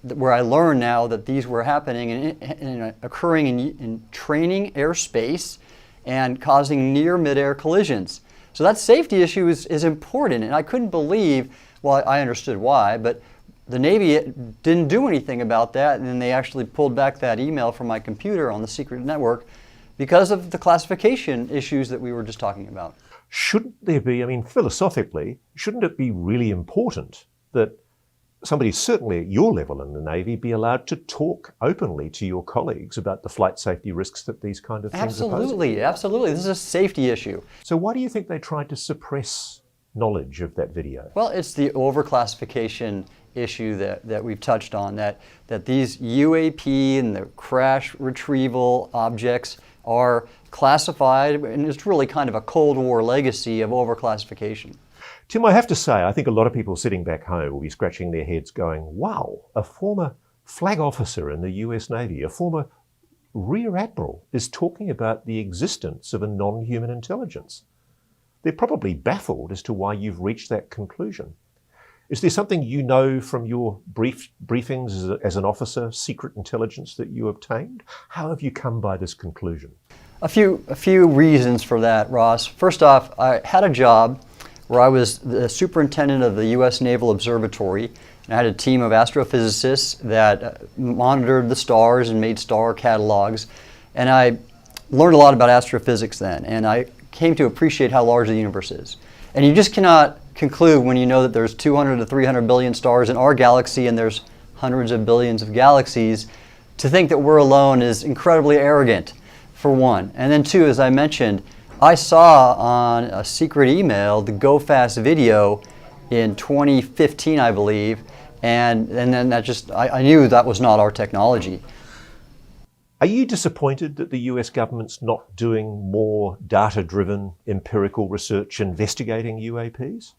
S3: where I learned now that these were happening and occurring in training airspace and causing near midair collisions. So that safety issue is important, and I couldn't believe, well, I understood why, but the Navy didn't do anything about that, and then they actually pulled back that email from my computer on the secret network because of the classification issues that we were just talking about.
S1: Shouldn't there be, I mean, philosophically, shouldn't it be really important that somebody certainly at your level in the Navy be allowed to talk openly to your colleagues about the flight safety risks that these kind of things are posing?
S3: Absolutely, absolutely. This is a safety issue.
S1: So why do you think they tried to suppress knowledge of that video?
S3: Well, it's the overclassification issue that we've touched on, that these UAP and the crash retrieval objects are classified, and it's really kind of a Cold War legacy of overclassification.
S1: Tim, I have to say, I think a lot of people sitting back home will be scratching their heads going, wow, a former flag officer in the US Navy, a former Rear Admiral, is talking about the existence of a non-human intelligence. They're probably baffled as to why you've reached that conclusion. Is there something you know from your briefings as an officer, secret intelligence that you obtained? How have you come by this conclusion? A
S3: few reasons for that, Ross. First off, I had a job where I was the superintendent of the U.S. Naval Observatory, and I had a team of astrophysicists that monitored the stars and made star catalogs, and I learned a lot about astrophysics then, and I came to appreciate how large the universe is. And you just cannot conclude when you know that there's 200 to 300 billion stars in our galaxy and there's hundreds of billions of galaxies. To think that we're alone is incredibly arrogant, for one. And then two, as I mentioned, I saw on a secret email the Go Fast video in 2015, I believe, and then I knew that was not our technology.
S1: Are you disappointed that the US government's not doing more data-driven empirical research investigating UAPs?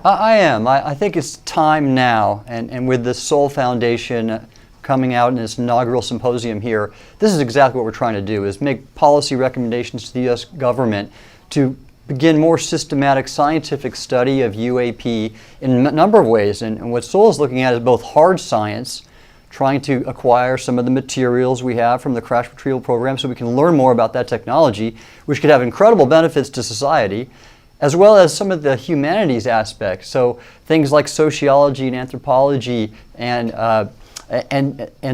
S3: I am. I think it's time now, and with the Seoul Foundation coming out in its inaugural symposium here, this is exactly what we're trying to do, is make policy recommendations to the US government to begin more systematic scientific study of UAP in a number of ways. And what Seoul is looking at is both hard science, trying to acquire some of the materials we have from the crash retrieval program so we can learn more about that technology, which could have incredible benefits to society, as well as some of the humanities aspects. So things like sociology and anthropology and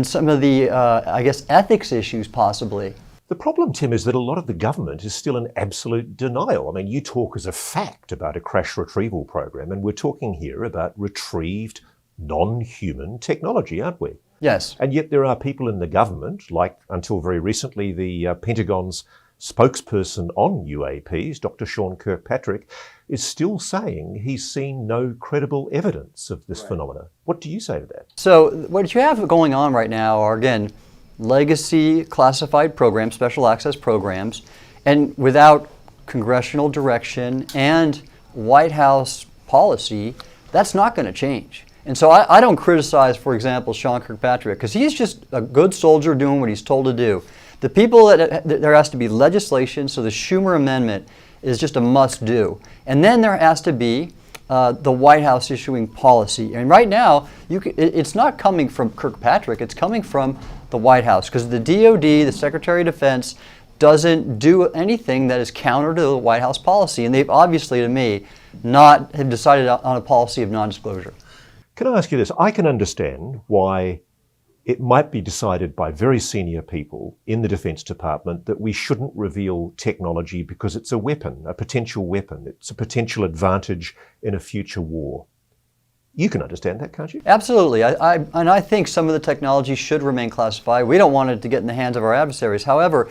S3: some of the, I guess, ethics issues possibly.
S1: The problem, Tim, is that a lot of the government is still in absolute denial. I mean, you talk as a fact about a crash retrieval program, and we're talking here about retrieved non-human technology, aren't we?
S3: Yes.
S1: And yet there are people in the government, like until very recently the Pentagon's spokesperson on UAPs, Dr. Sean Kirkpatrick, is still saying he's seen no credible evidence of this phenomena. What do you say to that?
S3: So what you have going on right now are, again, legacy classified programs, special access programs, and without congressional direction and White House policy, that's not going to change. And so I don't criticize, for example, Sean Kirkpatrick, because he's just a good soldier doing what he's told to do. The people there has to be legislation, so the Schumer Amendment is just a must-do. And then there has to be the White House issuing policy. And right now, it's not coming from Kirkpatrick, it's coming from the White House, because the DOD, the Secretary of Defense, doesn't do anything that is counter to the White House policy. And they've obviously, to me, have decided on a policy of non-disclosure.
S1: Can I ask you this? I can understand why it might be decided by very senior people in the Defense Department that we shouldn't reveal technology because it's a weapon, a potential weapon. It's a potential advantage in a future war. You can understand that, can't you?
S3: Absolutely. I think some of the technology should remain classified. We don't want it to get in the hands of our adversaries. However,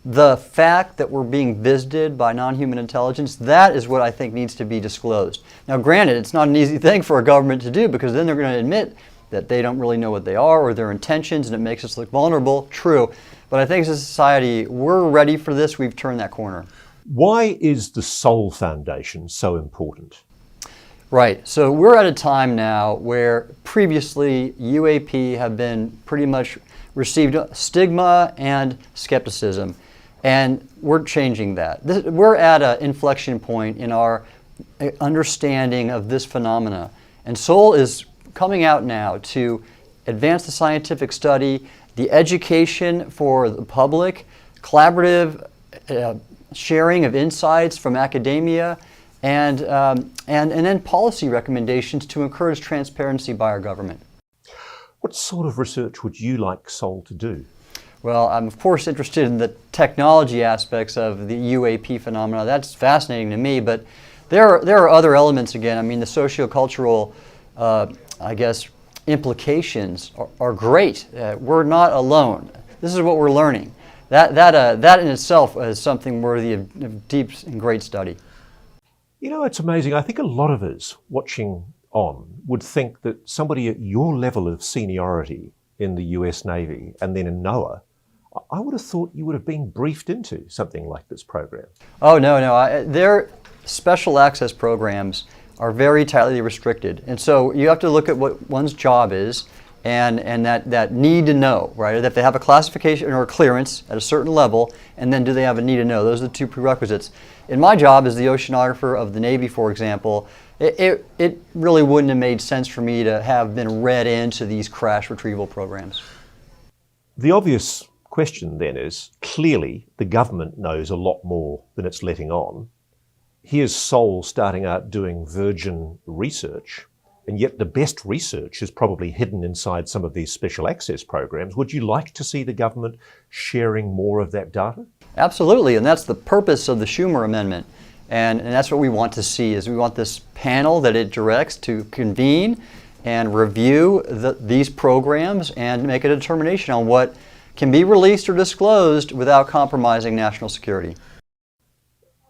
S3: the fact that we're being visited by non-human intelligence, that is what I think needs to be disclosed. Now, granted, it's not an easy thing for a government to do, because then they're going to admit that they don't really know what they are or their intentions, and it makes us look vulnerable. True. But I think as a society, we're ready for this. We've turned that corner.
S1: Why is the Seoul Foundation so important?
S3: Right. So we're at a time now where previously UAP have been pretty much received stigma and skepticism. And we're changing that. We're at an inflection point in our understanding of this phenomena. And SOL is coming out now to advance the scientific study, the education for the public, collaborative sharing of insights from academia, and then policy recommendations to encourage transparency by our government.
S1: What sort of research would you like SOL to do?
S3: Well, I'm of course interested in the technology aspects of the UAP phenomena. That's fascinating to me, but there are other elements again. I mean, the sociocultural, I guess, implications are great. We're not alone. This is what we're learning. That in itself is something worthy of deep and great study.
S1: You know, it's amazing. I think a lot of us watching on would think that somebody at your level of seniority in the US Navy and then in NOAA, I would have thought you would have been briefed into something like this program.
S3: Oh, no. Their special access programs are very tightly restricted. And so you have to look at what one's job is and that need to know, right? If they have a classification or a clearance at a certain level, and then do they have a need to know? Those are the two prerequisites. In my job as the oceanographer of the Navy, for example, it really wouldn't have made sense for me to have been read into these crash retrieval programs.
S1: The obvious question then is, clearly the government knows a lot more than it's letting on. Here's SOL starting out doing virgin research, and yet the best research is probably hidden inside some of these special access programs. Would you like to see the government sharing more of that data?
S3: Absolutely, and that's the purpose of the Schumer Amendment. And that's what we want to see, is we want this panel that it directs to convene and review these programs and make a determination on what can be released or disclosed without compromising national security.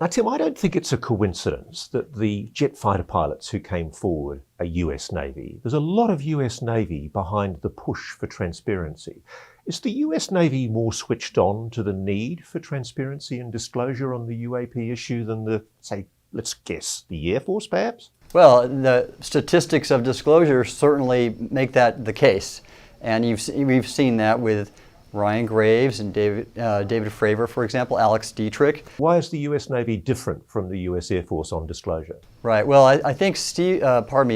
S1: Now, Tim, I don't think it's a coincidence that the jet fighter pilots who came forward are US Navy. There's a lot of US Navy behind the push for transparency. Is the US Navy more switched on to the need for transparency and disclosure on the UAP issue than the, say, let's guess, the Air Force perhaps?
S3: Well, the statistics of disclosure certainly make that the case. And we've seen that with Ryan Graves and David Fravor, for example, Alex Dietrich.
S1: Why is the US Navy different from the US Air Force on disclosure?
S3: Right. Well, I think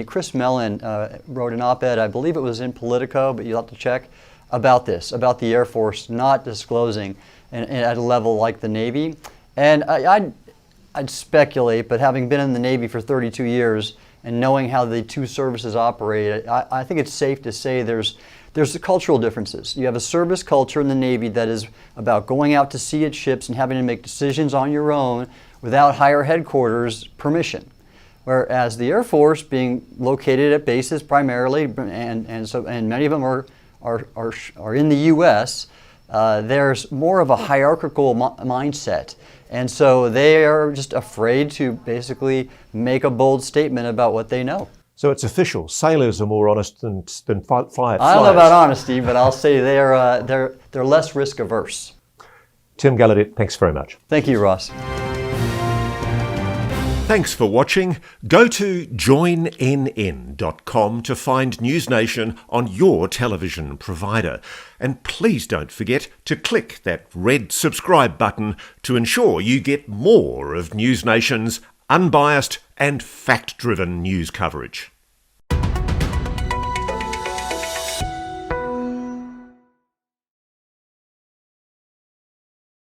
S3: Chris Mellon wrote an op-ed, I believe it was in Politico, but you'll have to check, about this, about the Air Force not disclosing at a level like the Navy. And I'd speculate, but having been in the Navy for 32 years and knowing how the two services operate, I think it's safe to say there's the cultural differences. You have a service culture in the Navy that is about going out to sea at ships and having to make decisions on your own without higher headquarters permission. Whereas the Air Force, being located at bases primarily, and many of them are in the U.S., there's more of a hierarchical mindset. And so they are just afraid to basically make a bold statement about what they know.
S1: So it's official. Sailors are more honest than flight flyers.
S3: I don't know about honesty, but I'll say they're less risk averse.
S1: Tim Gallaudet, thanks very much.
S3: Thank you, Ross.
S1: Thanks for watching. Go to joinnn.com to find NewsNation on your television provider. And please don't forget to click that red subscribe button to ensure you get more of NewsNation's unbiased and fact-driven news coverage.